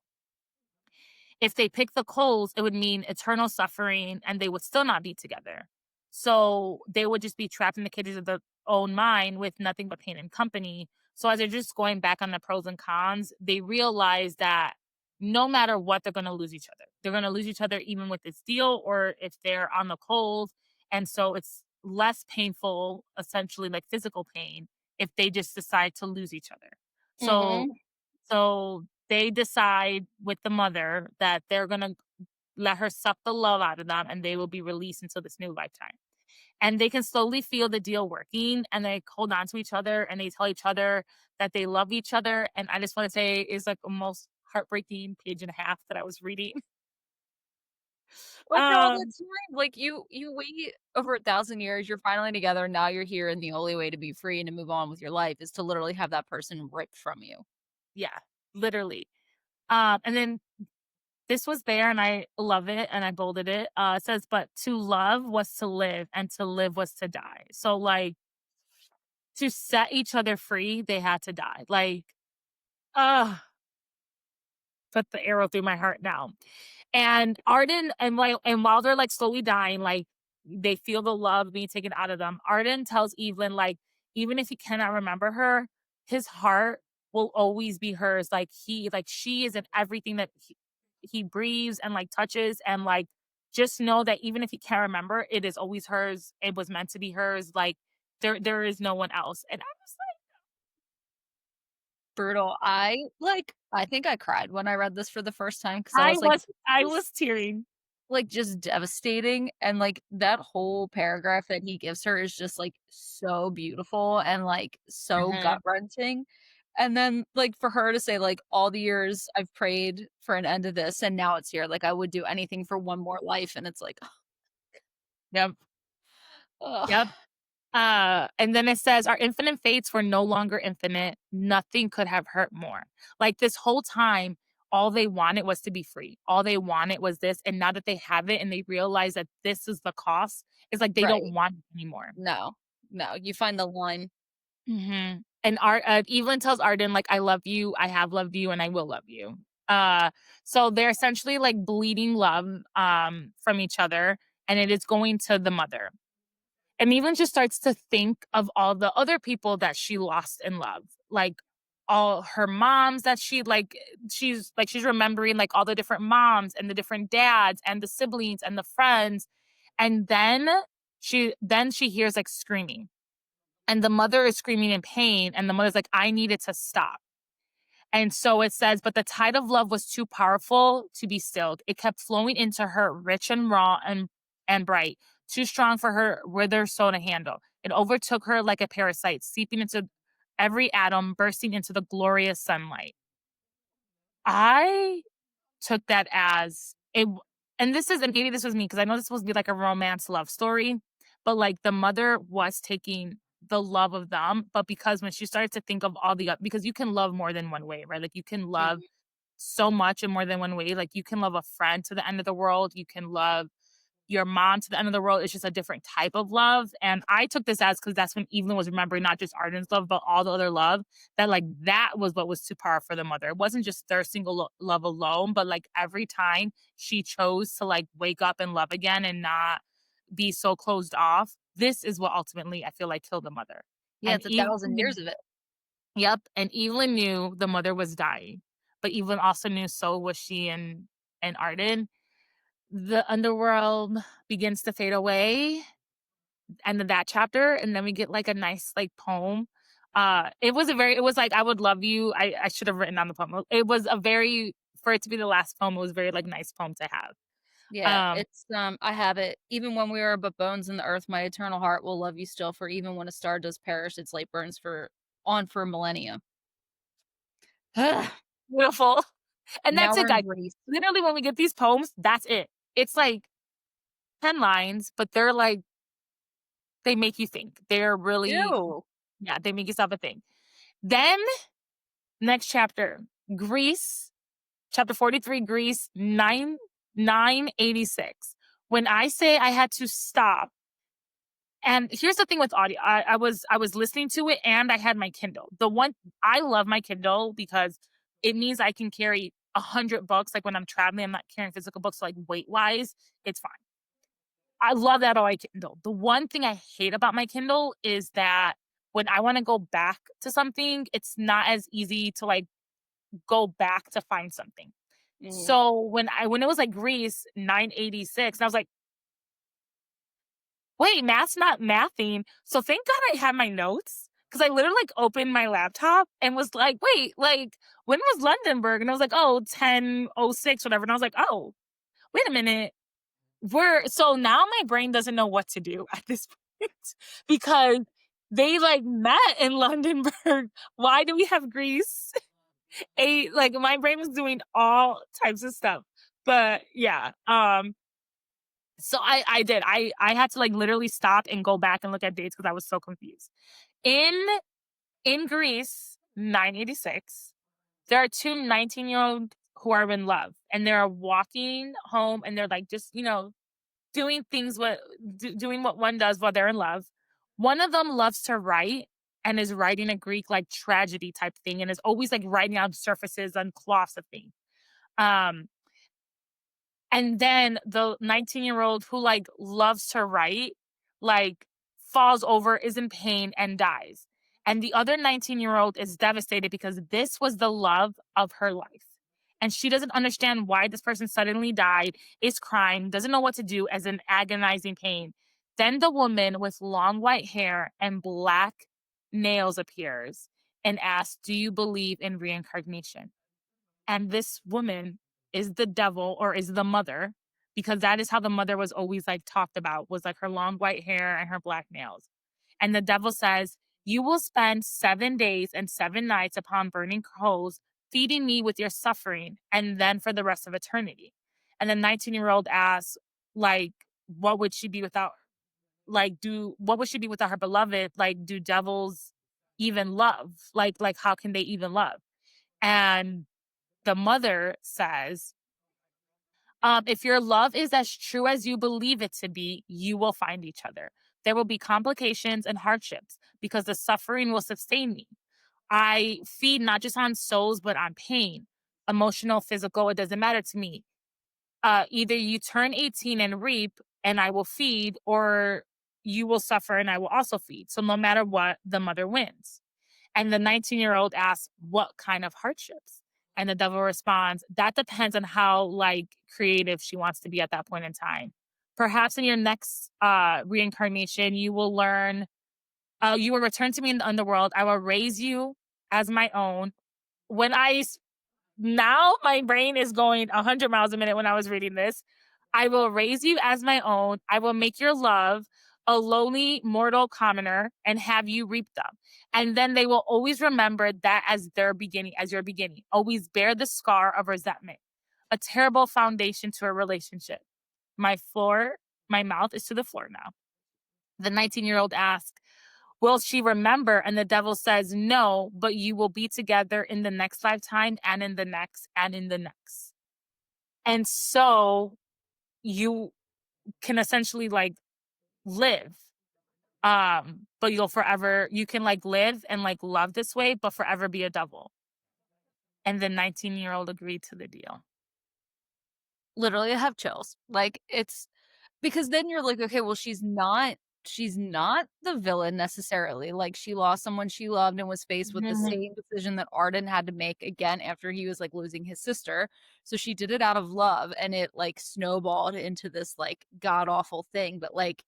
If they pick the coals, it would mean eternal suffering and they would still not be together. So they would just be trapped in the cages of their own mind with nothing but pain and company. So as they're just going back on the pros and cons, they realize that no matter what, they're going to lose each other. They're going to lose each other even with this deal or if they're on the cold. And so it's less painful, essentially like physical pain, if they just decide to lose each other. So Mhm. so they decide with the mother that they're gonna let her suck the love out of them and they will be released until this new lifetime. And they can slowly feel the deal working and they hold on to each other and they tell each other that they love each other. And I just want to say is like a most heartbreaking page and a half that I was reading. Like, all the Um time, like, you wait over 1,000 years, you're finally together, now you're here, and the only way to be free and to move on with your life is to literally have that person ripped from you. yeah, literally. And then this was there and I love it and I bolded it. It says, but to love was to live and to live was to die. So like to set each other free, they had to die. Like, ugh, put the arrow through my heart now. And Arden, and while they're like slowly dying, like they feel the love being taken out of them. Arden tells Evelyn, like, even if he cannot remember her, his heart will always be hers. Like she is in everything that he breathes and like touches. And like, just know that even if he can't remember, it is always hers. It was meant to be hers. Like, there is no one else. And I was Brutal. I think I cried when I read this for the first time because I I was like, was I "This was tearing. like, just devastating," and, like, that whole paragraph that he gives her is just, like, so beautiful and, like, so Mhm. gut-wrenching, and then, like, for her to say, like, "All the years I've prayed for an end to this, and now it's here, like, I would do anything for one more life," and it's like, Yep. ugh. Yep. And then it says, "Our infinite fates were no longer infinite. Nothing could have hurt more." Like this whole time, all they wanted was to be free. All they wanted was this. And now that they have it and they realize that this is the cost, it's like they Right. don't want it anymore. No. No, you find the line. And Evelyn tells Arden, like, "I love you, I have loved you, and I will love you." Uh, so they're essentially like bleeding love from each other, and it is going to the mother. And Evelyn just starts to think of all the other people that she lost in love, like all her moms that she's remembering like all the different moms and the different dads and the siblings and the friends. And then she hears like screaming, and the mother is screaming in pain, and the mother's like, "I need it to stop." And so it says, "But the tide of love was too powerful to be stilled. It kept flowing into her, rich and raw and bright, too strong for her withered soul to handle. It overtook her like a parasite, seeping into every atom, bursting into the glorious sunlight." I took that as and maybe this was me because I know this was supposed to be like a romance love story, but like the mother was taking the love of them, but because when she started to think of all because you can love more than one way, right? Like you can love Mhm. so much in more than one way. Like you can love a friend to the end of the world, you can love your mom to the end of the world. It's just a different type of love. And I took this as because that's when Evelyn was remembering not just Arden's love, but all the other love. That like that was what was too powerful for the mother. It wasn't just their single love alone, but like every time she chose to like wake up and love again and not be so closed off. This is what ultimately I feel like killed the mother. Yeah, And it's 1,000 years Evelyn, of it. yep, and Evelyn knew the mother was dying, but Evelyn also knew so was she and Arden. The underworld begins to fade away, end of that chapter, and then we get like a nice like poem. It was like, "I would love you." I should have written down the poem. It was a very for it to be the last poem, it was very like nice poem to have. Yeah, Um, it's, I have it. "Even when we are but bones in the earth, my eternal heart will love you still, for even when a star does perish, its light burns for millennia." Beautiful. And Now that's we're it, in guys. Greece. Literally when we get these poems, that's it. It's like 10 lines, but they're like they make you think. They're really Ew. yeah, they make you stop and think. Then next chapter, Greece, chapter 43, Greece, 986. When I say I had to stop, and here's the thing with audio. I was listening to it and I had my Kindle. I love my Kindle because it means I can carry 100 books. Like when I'm traveling, I'm not carrying physical books, so like weight wise, it's fine. I love that on my Kindle. The one thing I hate about my Kindle is that when I want to go back to something, it's not as easy to like go back to find something. Mhm. So when it was like Greece 986, I was like, wait, math's not mathing. So thank God I had my notes because I literally like opened my laptop and was like, wait, like when was Londonberg? And I was like, oh, 10:06, whatever. And I was like, oh, wait a minute. So now my brain doesn't know what to do at this point because they like met in Londonberg. Why do we have Greece? Like my brain was doing all types of stuff. But yeah, so I did. I had to like literally stop and go back and look at dates because I was so confused. In in Greece, 986, there are two 19-year-olds who are in love and they're walking home and they're like just, doing doing what one does while they're in love. One of them loves to write and is writing a Greek like tragedy type thing and is always like writing on surfaces and cloths of things. Um, and then the 19-year-old who like loves to write, like falls over, is in pain and dies. And the other 19-year-old is devastated because this was the love of her life. And she doesn't understand why this person suddenly died, is crying, doesn't know what to do, as in agonizing pain. Then the woman with long white hair and black nails appears and asks, "Do you believe in reincarnation?" And this woman is the devil or is the mother because that is how the mother was always like talked about, was like her long white hair and her black nails. And the devil says, "You will spend 7 days and 7 nights upon burning coals feeding me with your suffering and then for the rest of eternity." And the 19-year-old asks, like, what would she be without Like, what would she be without her beloved? Like, do devils even love? Like, how can they even love? And the mother says, if your love is as true as you believe it to be, you will find each other. There will be complications and hardships because the suffering will sustain me. I feed not just on souls, but on pain, emotional, physical, it doesn't matter to me. Either you turn 18 and reap, and I will feed, or you will suffer and I will also feed. So no matter what, the mother wins. And the 19-year-old asks, what kind of hardships? And the devil responds, that depends on how like creative she wants to be at that point in time. Perhaps in your next reincarnation, you will return to me in the underworld. I will raise you as my own. When now my brain is going 100 miles a minute when I was reading this. I will raise you as my own. I will make your love a lowly mortal commoner and have you reap them. And then they will always remember that as their beginning, as your beginning. Always bear the scar of resentment, a terrible foundation to a relationship. My floor, my mouth is to the floor now. The 19-year-old asks, will she remember? And the devil says, no, but you will be together in the next lifetime and in the next and in the next. And so you can essentially like live. But you can like live and like love this way, but forever be a devil. And the 19-year-old agreed to the deal. Literally, I have chills. Like, it's because then you're like, okay, well, she's not the villain necessarily. Like, she lost someone she loved and was faced with the Mhm. same decision that Arden had to make again after he was like losing his sister. So she did it out of love, and it like snowballed into this like god awful thing. But like,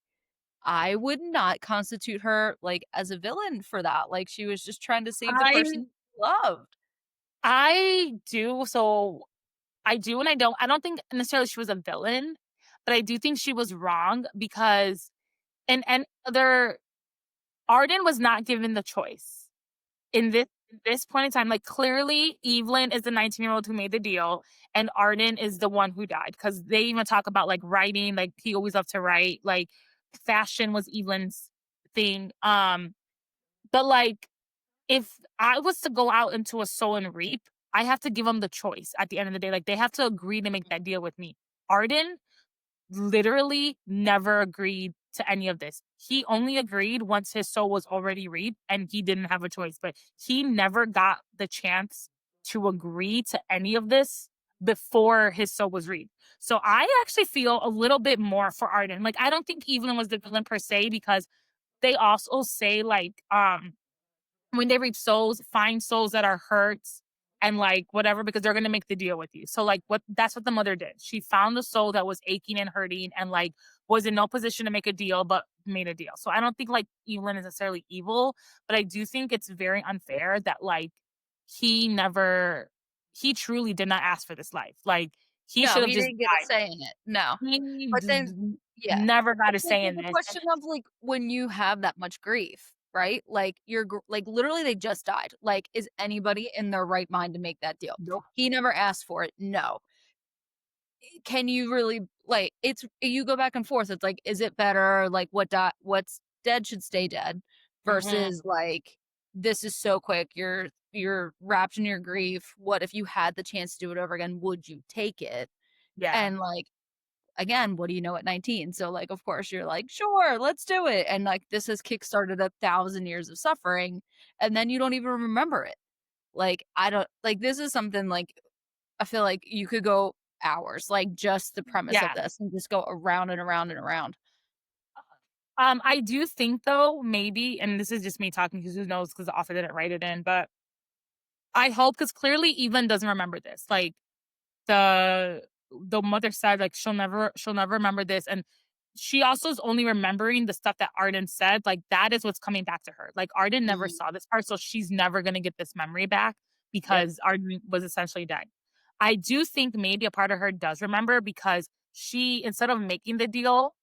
I would not constitute her like as a villain for that. Like, she was just trying to save the I person she loved. I do so I do and I don't. I don't think necessarily she was a villain, but I do think she was wrong because and other Arden was not given the choice. In this point in time, like, clearly, Evelyn is the 19-year-old who made the deal, and Arden is the one who died. Because they even talk about, like, writing, like, he always loved to write, like, fashion was Evelyn's thing, but, like, if I was to go out into a sow and reap, I have to give them the choice at the end of the day, like, they have to agree to make that deal with me. Arden literally never agreed to any of this. He only agreed once his soul was already reaped and he didn't have a choice, but he never got the chance to agree to any of this before his soul was reaped. So I actually feel a little bit more for Arden. Like, I don't think Evelyn was the villain per se because they also say like when they reap souls, find souls that are hurt and like whatever, because they're gonna make the deal with you. So like that's what the mother did. She found the soul that was aching and hurting and like was in no position to make a deal, but made a deal. So I don't think like Evelyn is necessarily evil, but I do think it's very unfair that like he never he truly did not ask for this life. Like he No, should have he just didn't get a died. say in it. No. He But then yeah. never got But a then say there's in a this. And question of, like, when you have that much grief, right? Like, like, literally, they just died. Like, is anybody in their right mind to make that deal? nope. He never asked for it, no. Can you really like, it's you go back and forth, it's like, is it better, like, what's dead should stay dead Mhm. versus, like, this is so quick, you're wrapped in your grief, what if you had the chance to do it over again, would you take it? Yeah. And, like, again, what do you know at 19? So, like, of course, you're like, "Sure, let's do it." And, like, this has kickstarted 1,000 years of suffering, and then you don't even remember it. Like, I don't like, this is something, like, I feel like you could go hours, like, just the premise of Yeah. this and just go around and around and around. I do think though, maybe, and this is just me talking because who knows, because the author didn't write it in, but I hope because clearly Evelyn doesn't remember this. Like the the mother said, like she'll never remember this, and she also is only remembering the stuff that Arden said. Like that is what's coming back to her. Like Arden never Mhm. saw this part, so she's never gonna get this memory back Yep. because Arden was essentially dead. I do think maybe a part of her does remember because she, instead of making the deal,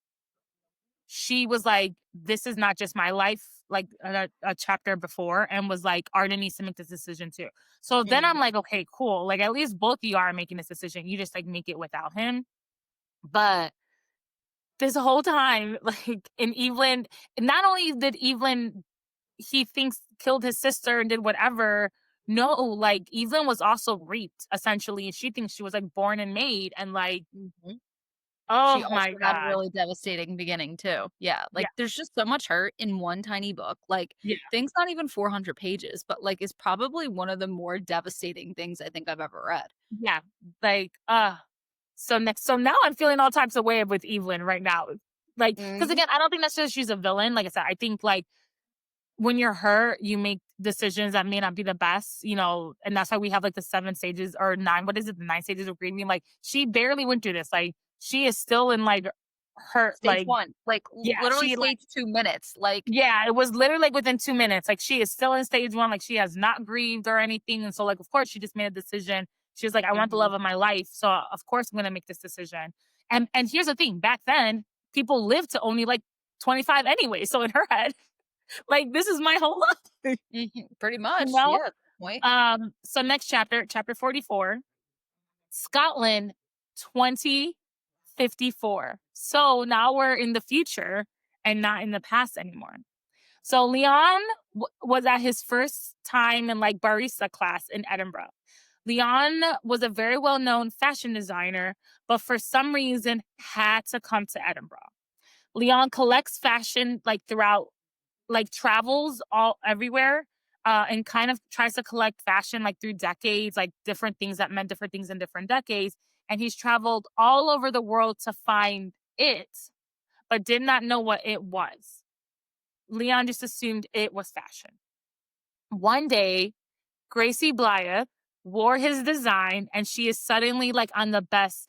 she was like, "This is not just my life," like a chapter before, and was like, "Arden needs to make this decision too." So then I'm Mhm. like, "Okay, cool. Like at least both of you are making this decision. You just like make it without him." But this whole time, like, and Evelyn, not only did Evelyn he thinks killed his sister and did whatever. No, like Evelyn was also raped essentially, and she thinks she was like born and made, and like, Mhm. She oh also my had a god, really devastating beginning too. Yeah, yeah, like, there's just so much hurt in one tiny book, like, yeah, things not even 400 pages, but, like, is probably one of the more devastating things I think I've ever read. yeah, like, so now I'm feeling all types of way with Evelyn right now, like, because Mhm. again, I don't think necessarily she's a villain. Like I said, I think like when you're hurt, you make decisions that may not be the best, and that's why we have like the 7 stages or nine. What is it? The 9 stages of grieving. Like she barely went through this. Like she is still in like her Stage like 1, like, yeah, literally stage 2 minutes, like yeah, it was literally like within 2 minutes. Like she is still in stage one, like she has not grieved or anything. And so like of course she just made a decision. She was like, I want the Mhm. love of my life. So of course I'm gonna make this decision. And here's the thing, back then, people lived to only like 25 anyway. So in her head, like this is my whole life. Mhm. Pretty You much, know? yeah, good point. So next chapter, chapter 44, Scotland 2054. So now we're in the future and not in the past anymore. So Leon was at his first time in like barista class in Edinburgh. Leon was a very well-known fashion designer, but for some reason had to come to Edinburgh. Leon collects fashion like throughout like travels all everywhere, and kind of tries to collect fashion like through decades, like different things that meant different things in different decades. And he's traveled all over the world to find it, but did not know what it was. Leon just assumed it was fashion. One day, Gracie Blythe wore his design, and she is suddenly like on the best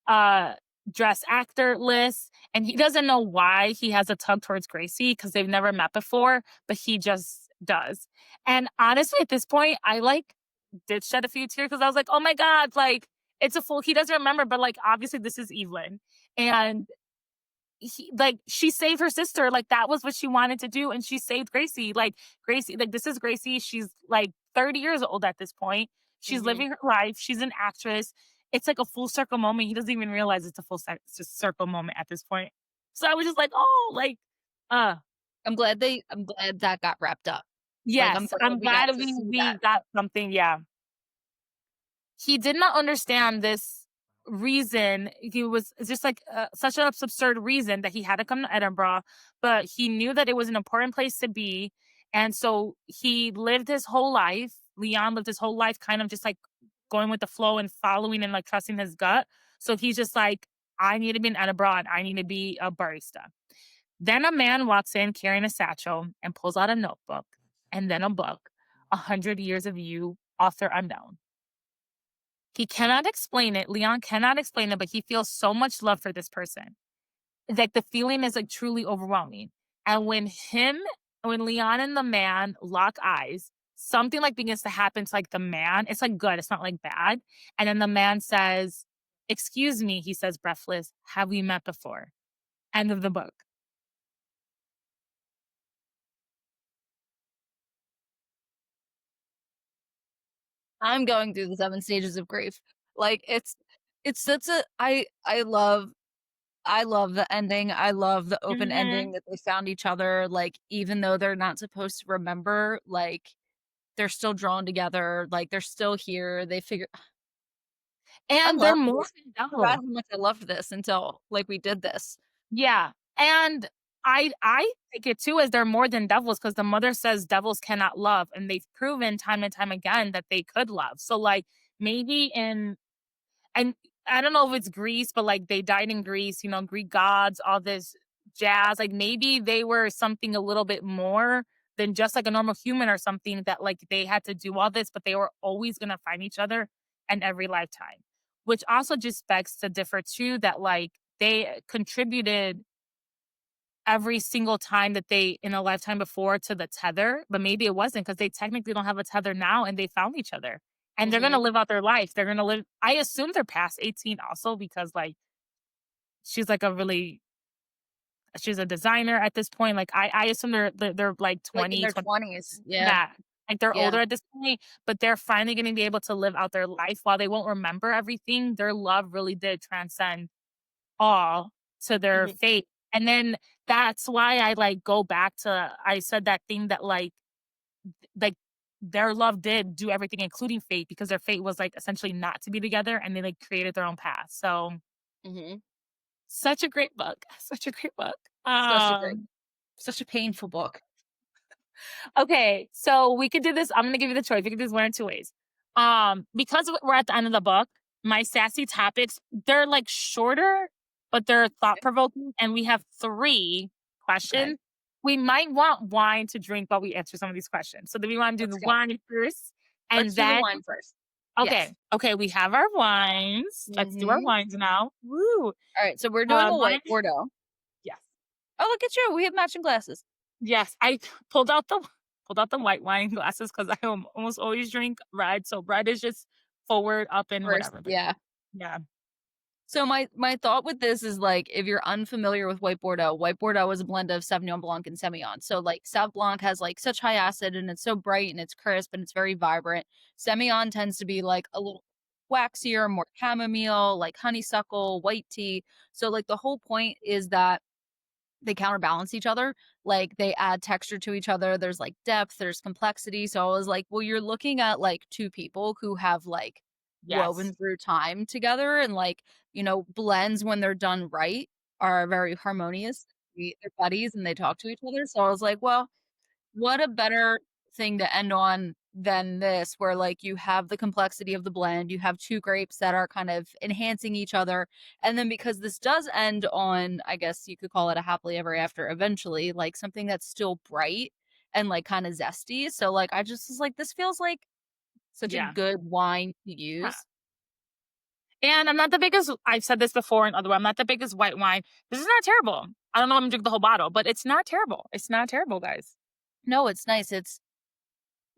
uh dress actor list, and he doesn't know why he has a tug towards Gracie because they've never met before, but he just does. And honestly at this point I like did shed a few tears because I was like, oh my god, like it's a full he doesn't remember, but like obviously this is Evelyn, and like she saved her sister, like that was what she wanted to do, and she saved Gracie. Like Gracie, like this is Gracie, she's like 30 years old at this point, she's Mhm. living her life, she's an actress. It's like a full circle moment. He doesn't even realize it's a circle moment at this point. So I was just like, oh, like uh I'm glad that got wrapped up. Like, I'm yes, glad I'm we got glad to see we that. got something. Yeah, he did not understand this reason. He was it's just like such an absurd reason that he had to come to Edinburgh, but he knew that it was an important place to be. And so he lived his whole life. Leon lived his whole life kind of just like going with the flow and following and like trusting his gut. So he's just like, I need to be in Edinburgh and I need to be a barista. Then a man walks in carrying a satchel and pulls out a notebook and then a book, 100 Years of You, author unknown. He cannot explain it. Leon cannot explain it, but he feels so much love for this person. Like the feeling is like truly overwhelming. And when Leon and the man lock eyes, something like begins to happen to like the man. It's like good, it's not like bad. And then the man says, excuse me, he says breathless, have we met before? End of the book. I'm going through the 7 stages of grief. Like, it's such a I love the ending. I love the open Hmm. ending that they found each other, like, even though they're not supposed to remember, like, they're still drawn together, like, they're still here. They figure I And they're love more this. than I forgot devil. how much I loved this until, like, we did this. Yeah. And I take it too as they're more than devils because the mother says devils cannot love, and they've proven time and time again that they could love. So like maybe in and I don't know if it's Greece, but like they died in Greece, Greek gods, all this jazz. Like maybe they were something a little bit more than just like a normal human or something that like they had to do all this, but they were always gonna find each other in every lifetime. Which also just begs to differ too that like they contributed every single time that they in a lifetime before to the tether, but maybe it wasn't because they technically don't have a tether now and they found each other. And they're gonna Mhm. live out their life. They're gonna live I assume they're past 18 also because like she's like a really she's a designer at this point. Like I assume they're like Like, in 20, their 20 20s. Yeah. yeah. Like they're Yeah. older at this point, but they're finally gonna be able to live out their life while they won't remember everything. Their love really did transcend all to their Mhm. fate. And then that's why I like go back to I said that thing that like their love did do everything, including fate, because their fate was like essentially not to be together, and they like created their own path. So Mhm. such a great book. Such a great book. Such a great, Um such a painful book. Okay, so we could do this. I'm gonna give you the choice. We could do this one or two ways. Because we're at the end of the book, my sassy topics, they're like shorter, but they're thought provoking, and we have three Okay, questions. We might want wine to drink while we answer some of these questions. So do we want to do let's the go. wine first? Let's And do the then wine first. okay. Yes. Okay, we have our wines. Let's do our Mhm. wines now. Woo. All right, so we're doing a white Mine, Bordeaux. yes. Oh, look at you. We have matching glasses. Yes, I pulled out the white wine glasses because I almost always drink red, so red is just forward, up, and First, whatever, but yeah. yeah. So my thought with this is like if you're unfamiliar with white Bordeaux is a blend of Sauvignon Blanc and Semillon. So like Sauv Blanc has like such high acid and it's so bright and it's crisp and it's very vibrant. Semillon tends to be like a little waxier, more chamomile, like honeysuckle, white tea. So like the whole point is that they counterbalance each other. Like they add texture to each other. There's like depth, there's complexity. So I was like, well, you're looking at like two people who have like Yes. woven through time together and like, blends when they're done right are very harmonious. They're buddies and they talk to each other. So I was like, well, what a better thing to end on than this, where like you have the complexity of the blend, you have two grapes that are kind of enhancing each other. And then because this does end on, I guess you could call it a happily ever after eventually, like something that's still bright and like kind of zesty. So like I just was like, this feels like such a Yeah. good wine to Yeah. use. And I'm not the biggest I've said this before in other I'm not the biggest white wine. This is not terrible. I don't know if I'm gonna drink the whole bottle, but it's not terrible. It's not terrible, guys. No, it's nice. It's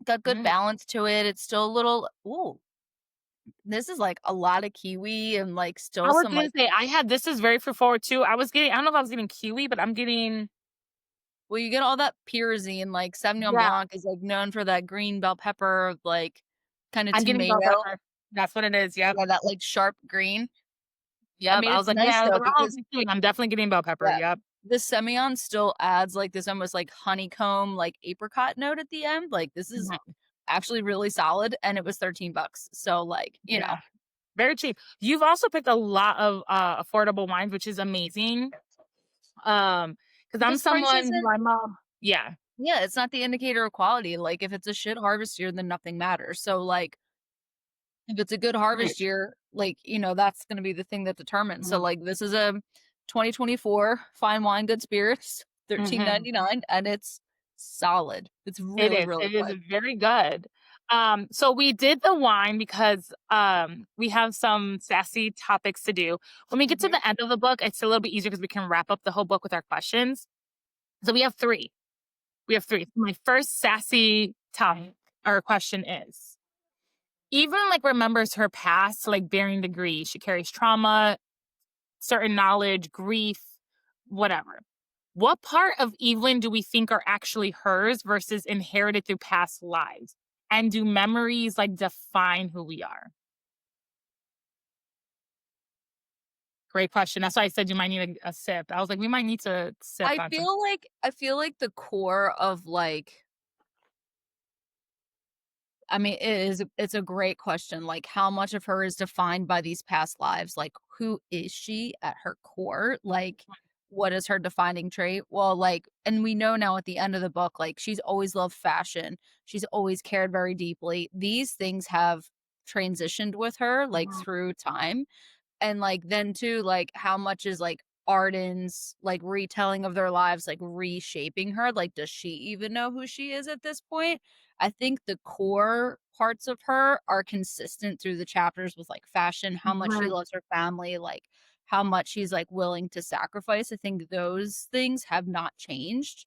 got good Mm. balance to it. It's still a little, ooh, this is like a lot of kiwi and like I still was some gonna like, say I had this is very fruit forward too. I don't know if I was getting kiwi, but I'm getting well, you get all that pyrazine, like Sauvignon yeah, Blanc is like known for that green bell pepper, like kind of I'm getting bell tomato. pepper. That's what it is. Yep. Yeah, that like sharp green. I Yep. mean, I it's was like, nice yeah, I was though like, oh, because I'm definitely getting bell pepper. yeah, Yep. the Semillon still adds like this almost like honeycomb, like apricot note at the end. Like this is Mhm. actually really solid, and it was $13. So like, Yeah. Very cheap. You've also picked a lot of affordable wines, which is amazing. Because I'm because price someone isn't. who yeah. Yeah, it's not the indicator of quality. Like if it's a shit harvest year, then nothing matters. So like if it's a good Right. harvest year, like, that's gonna be the thing that determines. So, Mhm. like, this is a 2024 fine wine, good spirits, Mhm. 13.99, and it's solid. It's It really, is. really It is good. very good. So we did the wine because we have some sassy topics to do. When we get to Mhm. the end of the book, it's a little bit easier because we can wrap up the whole book with our questions. So we have three. We have three. My first sassy topic or question is Evelyn like remembers her past to like varying degrees. She carries trauma, certain knowledge, grief, whatever. What part of Evelyn do we think are actually hers versus inherited through past lives? And do memories like define who we are? Great question. That's why I said you might need a sip. I was like, we might need to sip on some. I feel like the core of, like, I mean, it's a great question. Like, how much of her is defined by these past lives? Like, who is she at her core? Like, what is her defining trait? Well, like, and we know now at the end of the book, like, she's always loved fashion. She's always cared very deeply. These things have transitioned with her, like, Mhm. through time. And, like, then too, like, how much is, like, Arden's, like, retelling of their lives, like, reshaping her? Like, does she even know who she is at this point? I think the core parts of her are consistent through the chapters with, like, fashion, how much she Right. loves her family, like, how much she's, like, willing to sacrifice. I think those things have not changed,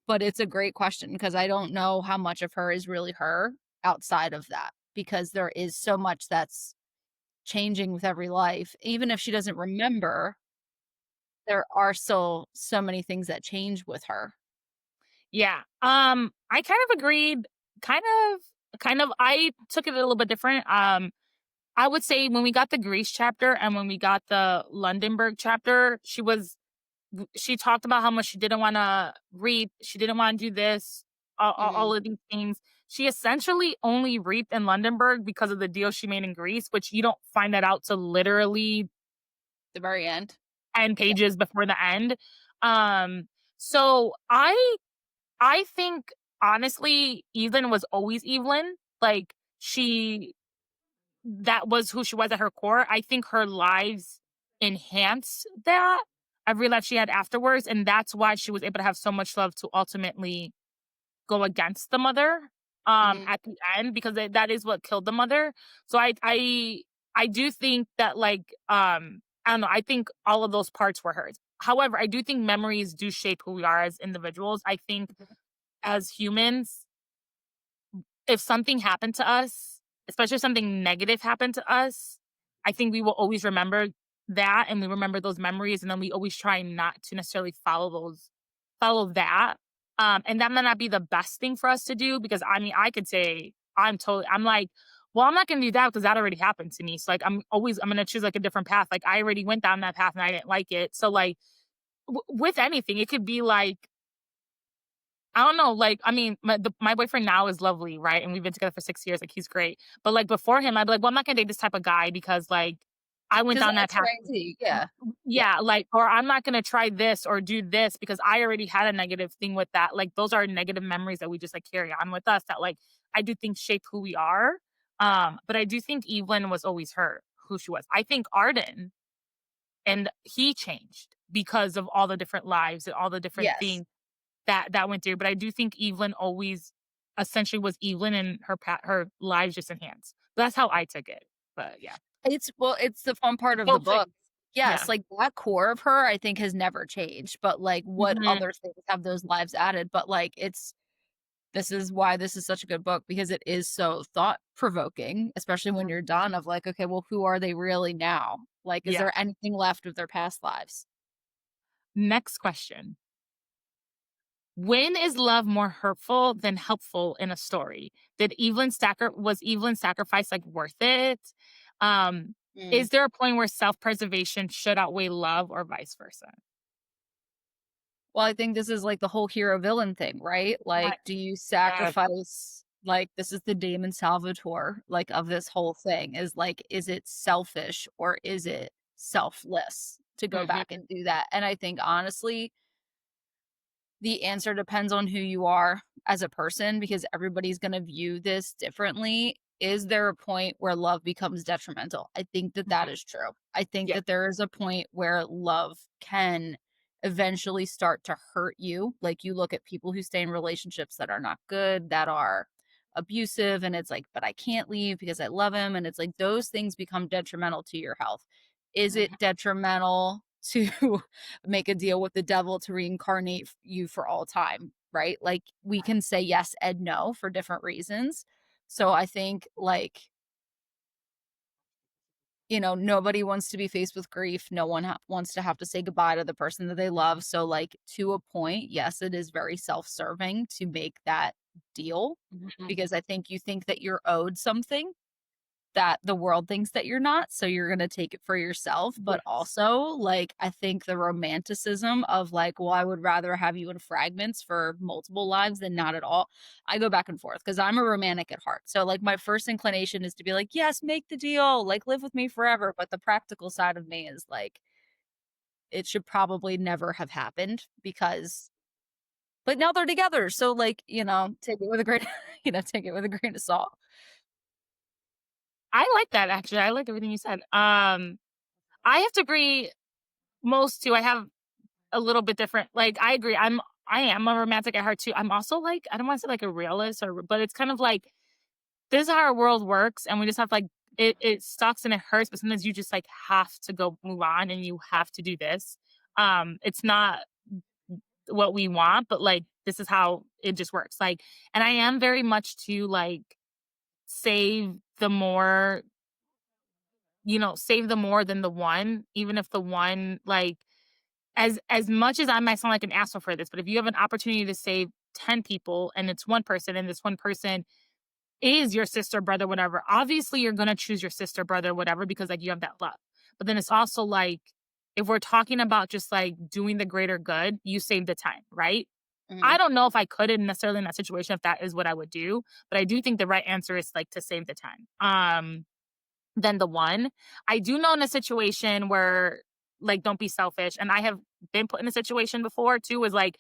but it's a great question because I don't know how much of her is really her outside of that because there is so much that's changing with every life. Even if she doesn't remember, there are still so many things that change with her. Yeah. I kind of agreed. Kind kind of. I took it a little bit different. I would say when we got the Greece chapter and when we got the Londonburg chapter, she was she talked about how much she didn't want to reap, she didn't want to do this, Hmm. all of these things. She essentially only reaped in Lundenburg because of the deal she made in Greece, which you don't find that out till literally The very end. 10 Yeah. pages before the end. Um, so I think honestly, Evelyn was always Evelyn. Like she that was who she was at her core. I think her lives enhance that every life she had afterwards, and that's why she was able to have so much love to ultimately go against the mother Hmm. at the end because that is what killed the mother. So I do think that I don't know, I think all of those parts were hers. However, I do think memories do shape who we are as individuals. I think as humans, if something happened to us, especially if something negative happened to us, I think we will always remember that and we remember those memories and then we always try not to necessarily follow that. And that might not be the best thing for us to do because I mean I could say I'm like, well, I'm not gonna do that because that already happened to me. So like I'm gonna choose like a different path. Like I already went down that path and I didn't like it. So like with anything, it could be like I don't know, like, I mean, my boyfriend now is lovely, right? And we've been together for 6 years, like, he's great. But, like, before him, I'd be like, "Well, I'm not gonna date this type of guy because, like, I went Because down that X, path." Y, and Z. Yeah. Yeah. Yeah, like, or I'm not gonna try this or do this because I already had a negative thing with that. Like, those are negative memories that we just, like, carry on with us that, like, I do think shape who we are. But I do think Evelyn was always who she was. I think Arden and he changed because of all the different lives and all the different Yes. things that went through, but I do think Evelyn always essentially was Evelyn and her lives just enhanced. That's how I took it, but yeah. It's the fun part of the Both book. things. Yes, Yeah. like, that core of her, I think, has never changed, but, like, what Mhm. other things have those lives added? But, like, this is why this is such a good book because it is so thought provoking, especially when you're done of like, okay, well, who are they really now? Like, is Yeah. there anything left of their past lives? Next question. When is love more hurtful than helpful in a story? Was Evelyn's sacrifice, like, worth it? Um, Mm. is there a point where self-preservation should outweigh love or vice versa? Well, I think this is like the whole hero villain thing, right? Like, Right. do you Yes. sacrifice like this is the Damon Salvatore like of this whole thing is like, is it selfish or is it selfless to go Mhm. back and do that? And I think honestly, the answer depends on who you are as a person because everybody's going to view this differently. Is there a point where love becomes detrimental? I think that that Mhm. is true. I think Yeah. that there is a point where love can eventually start to hurt you. Like you look at people who stay in relationships that are not good, that are abusive, and it's like, but I can't leave because I love him. And it's like those things become detrimental to your health. Is Mhm. it detrimental to make a deal with the devil to reincarnate you for all time, right? Like we can say yes and no for different reasons. So I think like, nobody wants to be faced with grief. No one wants to have to say goodbye to the person that they love. So like to a point, yes, it is very self-serving to make that deal Mhm. because I think you think that you're owed something that the world thinks that you're not, so you're gonna take it for yourself, but Yes. also, like, I think the romanticism of, like, "Well, I would rather have you in fragments for multiple lives than not at all." I go back and forth because 'cause I'm a romantic at heart, so, like, my first inclination is to be like, "Yes, make the deal, like, live with me forever," but the practical side of me is like, it should probably never have happened because but now they're together, so, like, take it with a grain take it with a grain of salt. I like that actually. I like everything you said. I have to agree most too. I have a little bit different. Like I agree. I am a romantic at heart too. I'm also like I don't want to say like a realist but it's kind of like this is how our world works and we just have like it sucks and it hurts, but sometimes you just like have to go move on and you have to do this. It's not what we want, but like this is how it just works. Like and I am very much to like save the more save the more than the one, even if the one like as much as I might sound like an asshole for this, but if you have an opportunity to save 10 people and it's one person and this one person is your sister, brother, whatever, obviously you're gonna choose your sister, brother, whatever, because like you have that love. But then it's also like if we're talking about just, like, doing the greater good, you save the time, right? I Mhm. don't know if I could in necessarily in that situation if that is what I would do, but I do think the right answer is, like, to save the time. Than the one. I do know in a situation where, like, don't be selfish, and I have been put in a situation before too, is like,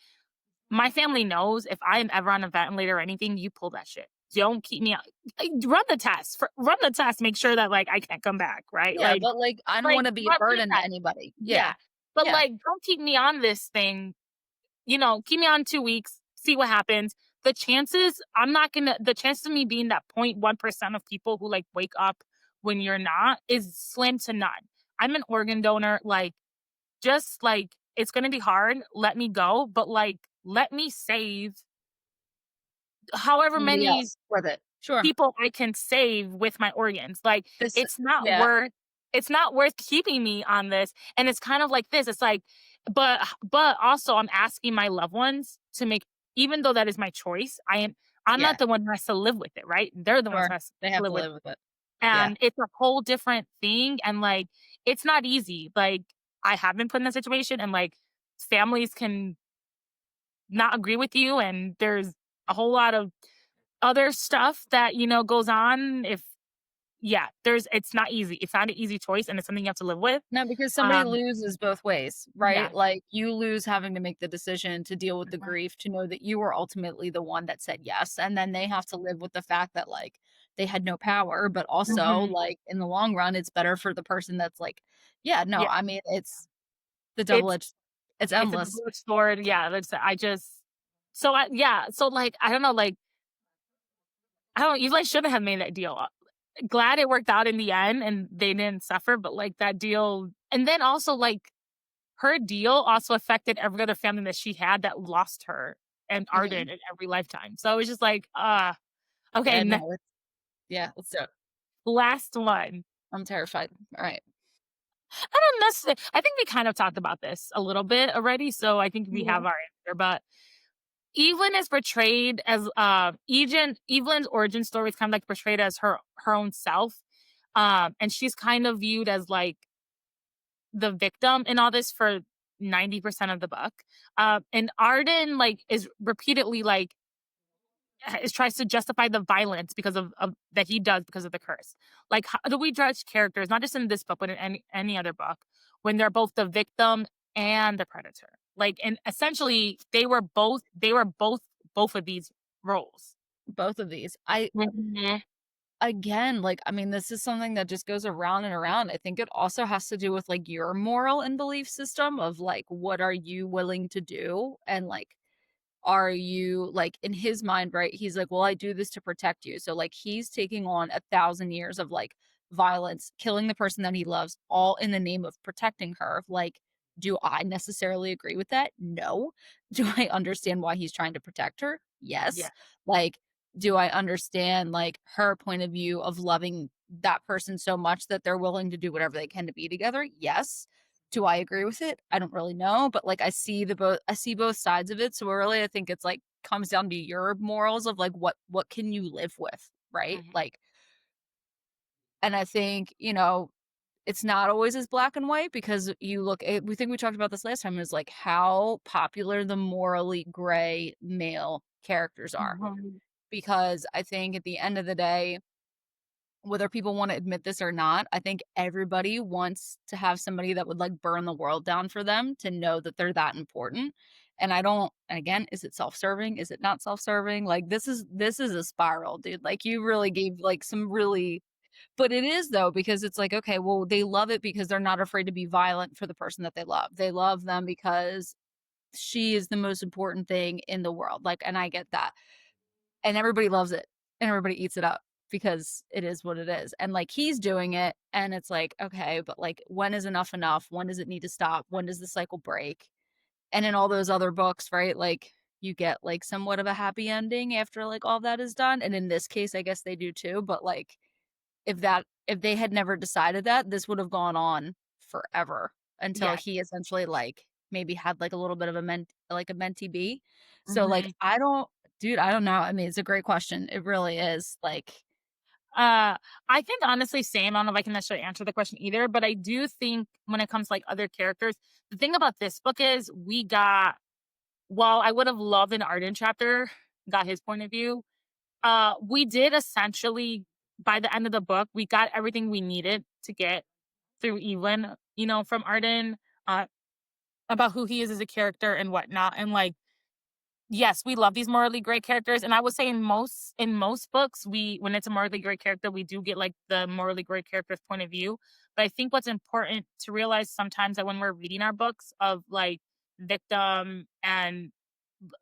my family knows if I am ever on a ventilator or anything, you pull that shit. Don't keep me out. Like, run the test, make sure that, like, I can't come back, right? Yeah, but, like, I don't wanna be a Run the burden to test. anybody. Yeah. Yeah. But, Yeah. like, don't keep me on this thing, keep me on 2 weeks, see what happens. The chances of me being that 0.1% of people who, like, wake up when you're not is slim to none. I'm an organ donor, like, just, like, it's gonna be hard, let me go, but, like, let me save however Somebody many else with it. Sure. people I can save with my organs. Like, This it's not Yeah. worth it's not worth keeping me on this. And it's kind of like this. It's like, but also I'm asking my loved ones to make, even though that is my choice, I'm not Yeah. the one who has to live with it, right? They're the ones Sure. who has They to have live to with live with it. it. Yeah. And it's a whole different thing. And like, it's not easy. Like, I have been put in that situation, and like, families can not agree with you, and there's a whole lot of other stuff that, goes on. If Yeah, it's not easy. It's not an easy choice, and it's something you have to live with. No, because somebody Um, loses both ways, right? yeah. Like, you lose having to make the decision to deal with the Mhm, grief, to know that you were ultimately the one that said yes, and then they have to live with the fact that, like, they had no power, but also, mhm. like, in the long run, it's better for the person that's like, yeah, no, Yeah, I mean, it's the it's double-edged it's it's a endless. double-edged sword. Yeah, that's I just so, like, I don't know, like, I don't you, like, shouldn't have made that deal. Glad it worked out in the end and they didn't suffer, but, like, that deal, and then also, like, her deal also affected every other family that she had that lost her and Mhm. Arden in every lifetime. So, it was just like, okay, Yeah, no, it's yeah, it's last one. I'm terrified. Alright. I don't necessarily. I think we kind of talked about this a little bit already, so I think we Yeah. have our answer, but Evelyn is portrayed as, Evelyn's origin story is kind of, like, portrayed as her own self, and she's kind of viewed as, like, the victim in all this for 90% of the book, and Arden, like, is repeatedly, like, is tries to justify the violence because of that he does because of the curse. Like, how do we judge characters, not just in this book, but in any other book, when they're both the victim and the predator? Like, and essentially, they were both of these roles. Both of these. I Mhm. Again, like, I mean, this is something that just goes around and around. I think it also has to do with, like, your moral and belief system of, like, what are you willing to do? And, like, are you like, in his mind, right, he's like, "Well, I do this to protect you." So, like, he's taking on 1,000 years of, like, violence, killing the person that he loves, all in the name of protecting her. Like, do I necessarily agree with that? No. Do I understand why he's trying to protect her? Yeah. Yes. Like, do I understand, like, her point of view of loving that person so much that they're willing to do whatever they can to be together? Yes. Do I agree with it? I don't really know, but, like, I see both sides of it, so really I think it's, like, comes down to your morals of, like, what can you live with, right? Mhm. Like, and I think, it's not always as black and white because you look at we think we talked about this last time, is, like, how popular the morally gray male characters are, Mhm. because I think at the end of the day, whether people wanna admit this or not, I think everybody wants to have somebody that would, like, burn the world down for them to know that they're that important, and I don't and again, is it self-serving? Is it not self-serving? Like, this is a spiral, dude, like, you really gave, like, some really but it is though, because it's like, okay, well, they love it because they're not afraid to be violent for the person that they love. They love them because she is the most important thing in the world, like, and I get that. And everybody loves it, and everybody eats it up because it is what it is, and, like, he's doing it, and it's like, "Okay, but, like, when is enough enough? When does it need to stop? When does the cycle break?" And in all those other books, right, like, you get, like, somewhat of a happy ending after, like, all that is done, and in this case, I guess they do too, but, like, if they had never decided that, this would have gone on forever until Yeah. he essentially, like, maybe had, like, a little bit of a mentee bee. So, like, Mhm. I don't know. I mean, it's a great question. It really is, like I think honestly, same. I don't know if I can necessarily answer the question either, but I do think when it comes to like other characters, the thing about this book is we got, while I would have loved an Arden chapter, got his point of view. We did essentially, by the end of the book, we got everything we needed to get through Evelyn, from Arden, uh, about who he is as a character and whatnot. And like, yes, we love these morally great characters. And I would say in most books, when it's a morally great character, we do get like the morally great character's point of view. But I think what's important to realize sometimes that when we're reading our books of like victim and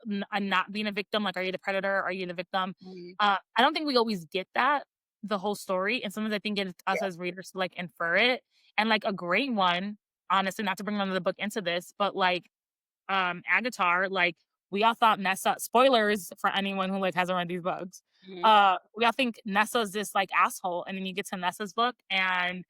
not being a victim, like, are you the predator? Are you the victim? Mhm. I don't think we always get that, the whole story, and sometimes I think it's us Yeah. as readers to, like, infer it, and, like, a great one, honestly, not to bring another book into this, but, like, Agatar, like, we all thought Nessa spoilers for anyone who, like, hasn't read these books. Mhm. We all think Nessa's this, like, asshole, and then you get to Nessa's book, and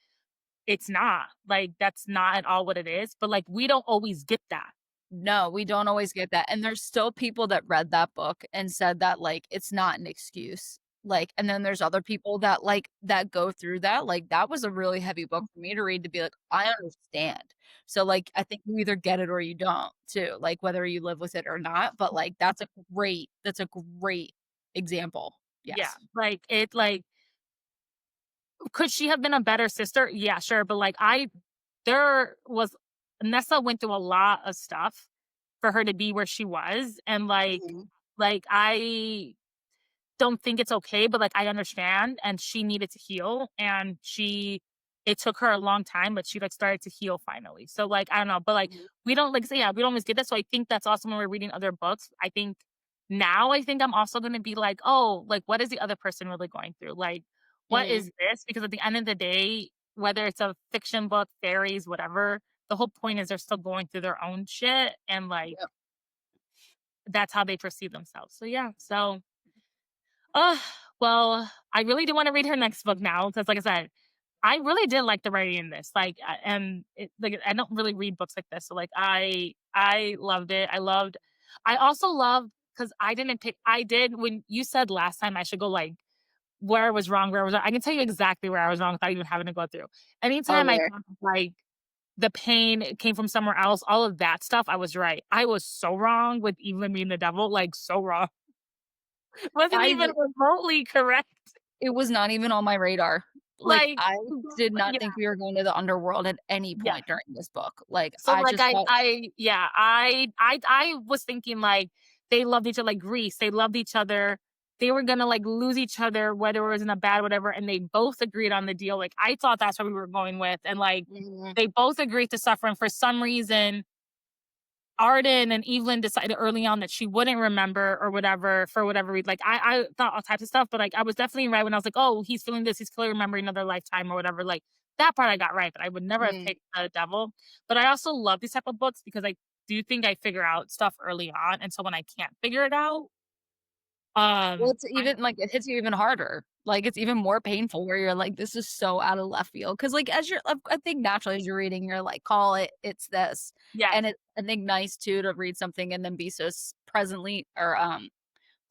it's not. Like, that's not at all what it is, but, like, we don't always get that. No, we don't always get that, and there's still people that read that book and said that, like, it's not an excuse, like, and then there's other people that, like, that go through that, like, that was a really heavy book for me to read to be like, "I understand." So, like, I think you either get it or you don't too, like, whether you live with it or not, but, like, that's a great example. Yeah, Yes. could she have been a better sister? Yeah, sure, but, like, there was Nessa went through a lot of stuff for her to be where she was, and, Mhm. I don't think it's okay, but, like, I understand, and she needed to heal, and it took her a long time, but she, like, started to heal finally. So, like, I don't know, but, like, Mhm. we don't like, say, yeah, we don't always get that, so I think that's also when we're reading other books, I think I'm also gonna be like, "Oh, like, what is the other person really going through? Like, what Mhm. is this?" Because at the end of the day, whether it's a fiction book, fairies, whatever, the whole point is they're still going through their own shit, and, like, Yep. that's how they perceive themselves. So, yeah, so uh, well, I really do wanna read her next book now because, like I said, I really did like the writing in this, like, and I don't really read books like this, so, like, I loved it. I also loved because I did when you said last time I should go, like, where I was wrong, where I was I can tell you exactly where I was wrong without even having to go through. Oh, Anytime I there. thought, like, the pain came from somewhere else, all of that stuff, I was right. I was so wrong with Evelyn being the devil, like, so wrong. Wasn't I even remotely correct. It was not even on my radar. Like, Like, I did not yeah, think we were going to the underworld at any yeah. point during this book. Like, So, I like, just thought I was thinking, like, they loved each other like Greece, they loved each other. They were gonna, like, lose each other, whether it was in a bad whatever, and they both agreed on the deal. Like, I thought that's what we were going with, and, like, mhm, they both agreed to suffer, and for some reason Arden and Evelyn decided early on that she wouldn't remember or whatever for whatever reason. Like I thought all types of stuff, but like I was definitely right when I was like, oh, he's feeling this, he's clearly remembering another lifetime or whatever. Like that part I got right, but I would never have mhm. picked the devil. But I also love these type of books because I do think I figure out stuff early on, and so when I can't figure it out, Well, it's I even like, it hits you even harder. Like, it's even more painful where you're like, "This is so out of left field." Because like, as you're I think naturally as you're reading, you're like, "Call it, it's this." yes, And it's, I think, nice too to read something and then be so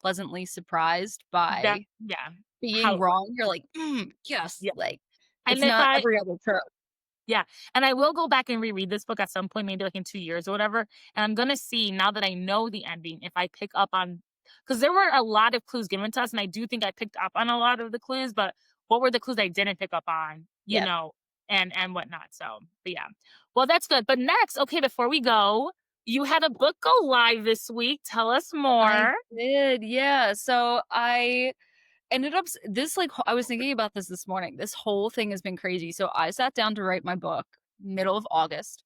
pleasantly surprised that by yeah, being how wrong. You're like, yes." yeah, Like, and it's if not I every other trope. Yeah, and I will go back and reread this book at some point, maybe like in 2 years or whatever, and I'm gonna see now that I know the ending if I pick up on because there were a lot of clues given to us, and I do think I picked up on a lot of the clues, but what were the clues I didn't pick up on, Yeah. and whatnot, so, but yeah. Well, that's good, but next, okay, before we go, you had a book go live this week, tell us I more. did, yeah. So I ended up this like I was thinking about this morning. This whole thing has been crazy. So I sat down to write my book middle of August,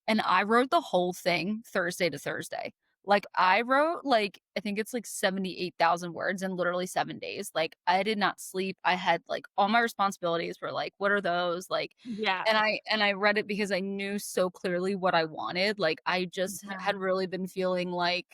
and I wrote the whole thing Thursday to Thursday. Like, I wrote, like, I think it's like 78,000 words in literally 7 days. Like, I did not sleep. I had like all my responsibilities were like, what are those? Like, Yeah, and I read it because I knew so clearly what I wanted. Like, I just yeah, had really been feeling like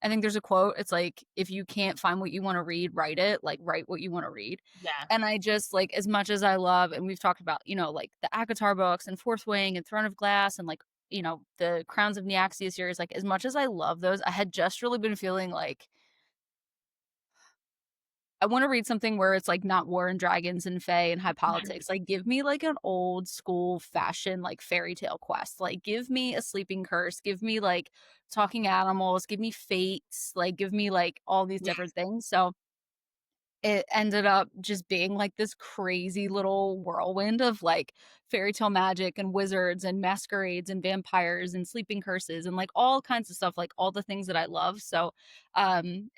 I think there's a quote, it's like, "If you can't find what you wanna read, write it." Like, write what you wanna read. yeah, And I just, like, as much as I love, and we've talked about, like, the ACOTAR books and Fourth Wing and Throne of Glass and, like, the Crowns of Nyaxia series, like, as much as I love those, I had just really been feeling like I want to read something where it's like not war and dragons and fae and high politics. Like give me like an old school fashion like fairy tale quest. Like give me a sleeping curse, give me like talking animals, give me fates, like give me like all these Yeah. different things. So it ended up just being like this crazy little whirlwind of like fairy tale magic and wizards and masquerades and vampires and sleeping curses and like all kinds of stuff, like all the things that I love. So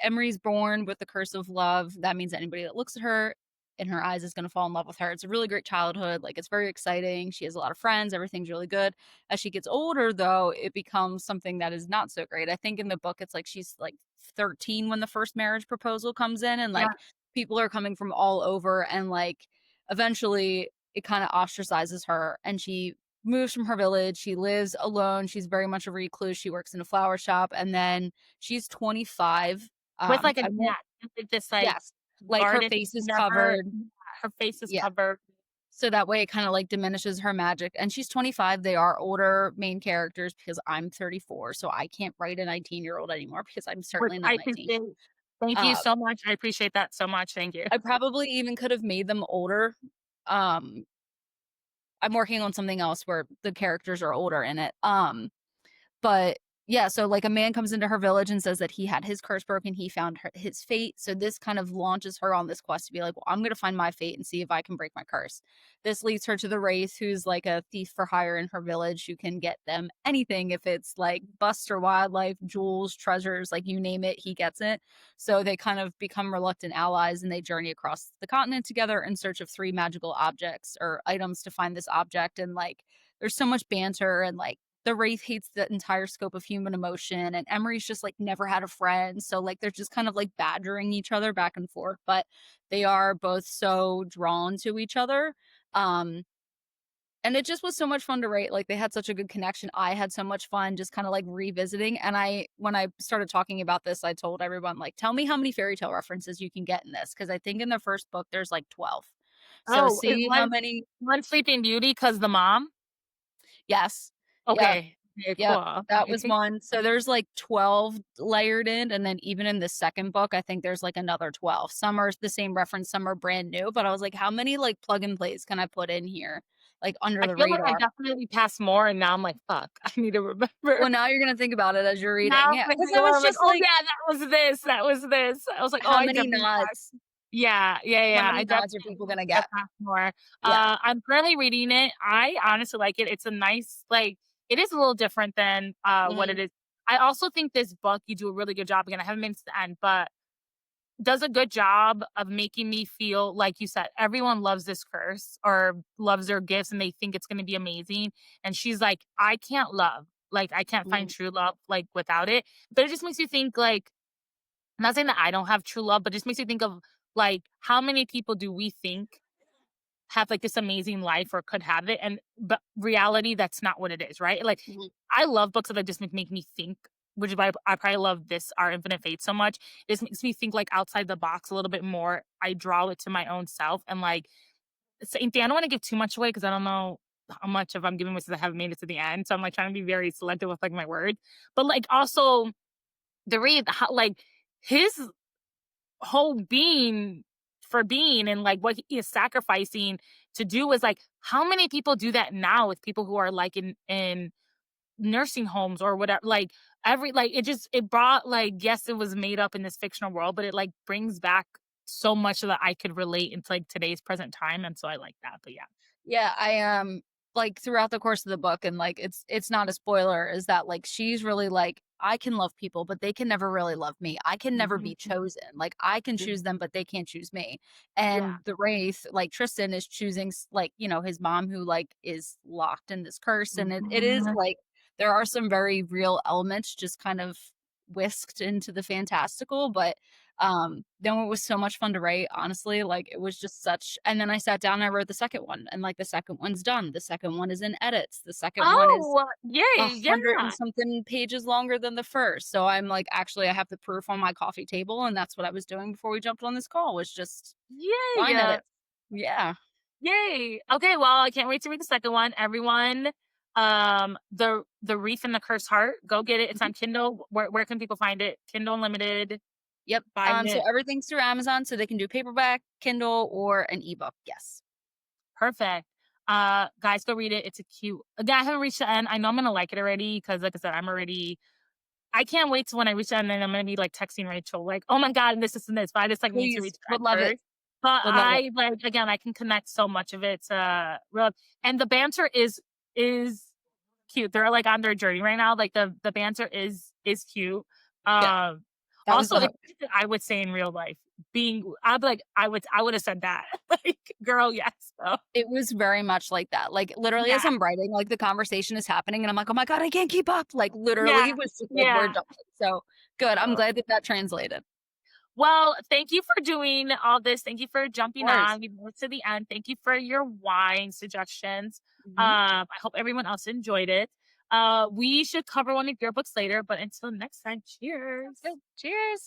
Emery's born with the curse of love. That means anybody that looks at her in her eyes is going to fall in love with her. It's a really great childhood. Like it's very exciting. She has a lot of friends. Everything's really good. As she gets older, though, it becomes something that is not so great. I think in the book, it's like she's like 13 when the first marriage proposal comes in, and Yeah. like people are coming from all over, and like eventually it kind of ostracizes her and she moves from her village. She lives alone. She's very much a recluse. She works in a flower shop, and then she's 25. With like a I won't. net, with this like Yes, like her garden face is never, covered. her face is Yeah, covered. so that way it kind of like diminishes her magic. And she's 25. They are older main characters because I'm 34, so I can't write a 19-year-old anymore because I'm Which certainly I not 19. appreciate. Thank you uh so much. I appreciate that so much. Thank you. I probably even could have made them older. um I'm working on something else where the characters are older in it. But yeah, so like a man comes into her village and says that he had his curse broken, he found his fate. So this kind of launches her on this quest to be like, well, I'm going to find my fate and see if I can break my curse. This leads her to the Wraith, who's like a thief for hire in her village who can get them anything. If it's like bust or wildlife, jewels, treasures, like you name it, he gets it. So they kind of become reluctant allies and they journey across the continent together in search of 3 magical objects or items to find this object. And like, there's so much banter and like, the Wraith hates the entire scope of human emotion, and Emery's just like never had a friend. So like they're just kind of like badgering each other back and forth, but they are both so drawn to each other. Um and it just was so much fun to write. Like they had such a good connection. I had so much fun just kind of like revisiting. And I when I started talking about this, I told everyone like, tell me how many fairy tale references you can get in this, because I think in the first book there's like 12. So Oh, is see how many. one Sleeping Beauty because the mom? Yes. Yeah. Okay. Okay, Yep, cool. that was Okay. one. So there's like 12 layered in, and then even in the second book, I think there's like another 12. Some are the same reference, some are brand new, but I was like, how many like plug and plays can I put in here? Like under I the feel like I radar. definitely passed more, and now I'm like, "Fuck, I need to remember." Well, now you're gonna think about it as you're reading. Now Yeah. I'm Because thinking I was about it, I'm like, just "Oh, like, yeah, that was this, that was this." I was like, "Oh, how I many definitely passed." nods? Yeah, yeah, How yeah, I many nods are people definitely gonna have get? passed more. Yeah. I'm currently reading it. I honestly like it. It's a nice like, it is a little different than, what Mhm. it is. I also think this book, you do a really good job, again, I haven't made it to the end, but does a good job of making me feel like you said everyone loves this curse or loves their gifts and they think it's going to be amazing, and she's like, I can't love, like I can't find Mhm. true love like without it. But it just makes you think like, I'm not saying that I don't have true love, but it just makes you think of like how many people do we think have like this amazing life or could have it, and but reality, that's not what it is, right? Like Mhm. I love books that just make me think, which is why I probably love this Our Infinite Fate so much. This makes me think like outside the box a little bit more. I draw it to my own self, and like same thing. I don't want to give too much away because I don't know how much of I'm giving since I haven't made it to the end. So I'm like trying to be very selective with like my words. But like also the read how like his whole being for being and like what he is sacrificing to do is like how many people do that now with people who are like in nursing homes or whatever, like every like it just it brought like, yes, it was made up in this fictional world, but it like brings back so much that I could relate into like today's present time, and so I like that. But yeah. Yeah, I like throughout the course of the book, and like it's not a spoiler, is that like she's really like, I can love people, but they can never really love me. I can never be Mhm. chosen. Like I can choose them, but they can't choose me. And Yeah. the Wraith, like Tristan, is choosing like, his mom who like is locked in this curse. And it is Mhm. like there are some very real elements just kind of whisked into the fantastical, but then it was so much fun to write, honestly. Like it was just such. And then I sat down and I wrote the second one, and like the second one's done, the second one is in edits, the second one is Oh, a yay, hundred and yeah. something pages longer than the first. So I'm like, actually I have the proof on my coffee table, and that's what I was doing before we jumped on this call, was just Yay. line edits. Yeah. Yay. Okay, well, I can't wait to read the second one. Everyone, the Reef and the Cursed Heart, go get it. It's on Kindle. Where can people find it? Kindle Unlimited. Yep. Find So it. everything's through Amazon, so they can do paperback, Kindle, or an ebook. Yes. Perfect. Guys, go read it. It's a cute. Again, I haven't reached the end. I know I'm gonna like it already because, like I said, I can't wait to when I reach the end and I'm gonna be like texting Rachel, like, "Oh my god, and this and this." But I just like need to reach Please. the Would end love it. first. But Would love it. I like again, I can connect so much of it to real, and the banter is cute. They're like on their journey right now. Like the banter is cute. Yeah. Um, That was Also, the it's hope. things that I would say in real life. I'd be like, I would have said that. Like, girl, yes, bro. It was very much like that. Like, literally, Yeah, as I'm writing, like, the conversation is happening, and I'm like, "Oh my god, I can't keep up." Like, literally, yeah, it was just, like, yeah. word jumbled. So, good. I'm So, glad that that translated. well, thank you for doing all this. Thank you for Of jumping course. on. We made it to the end. Thank you for your wine suggestions. Mhm. I hope everyone else enjoyed it. We should cover one of your books later, but until next time, cheers. Good. Cheers.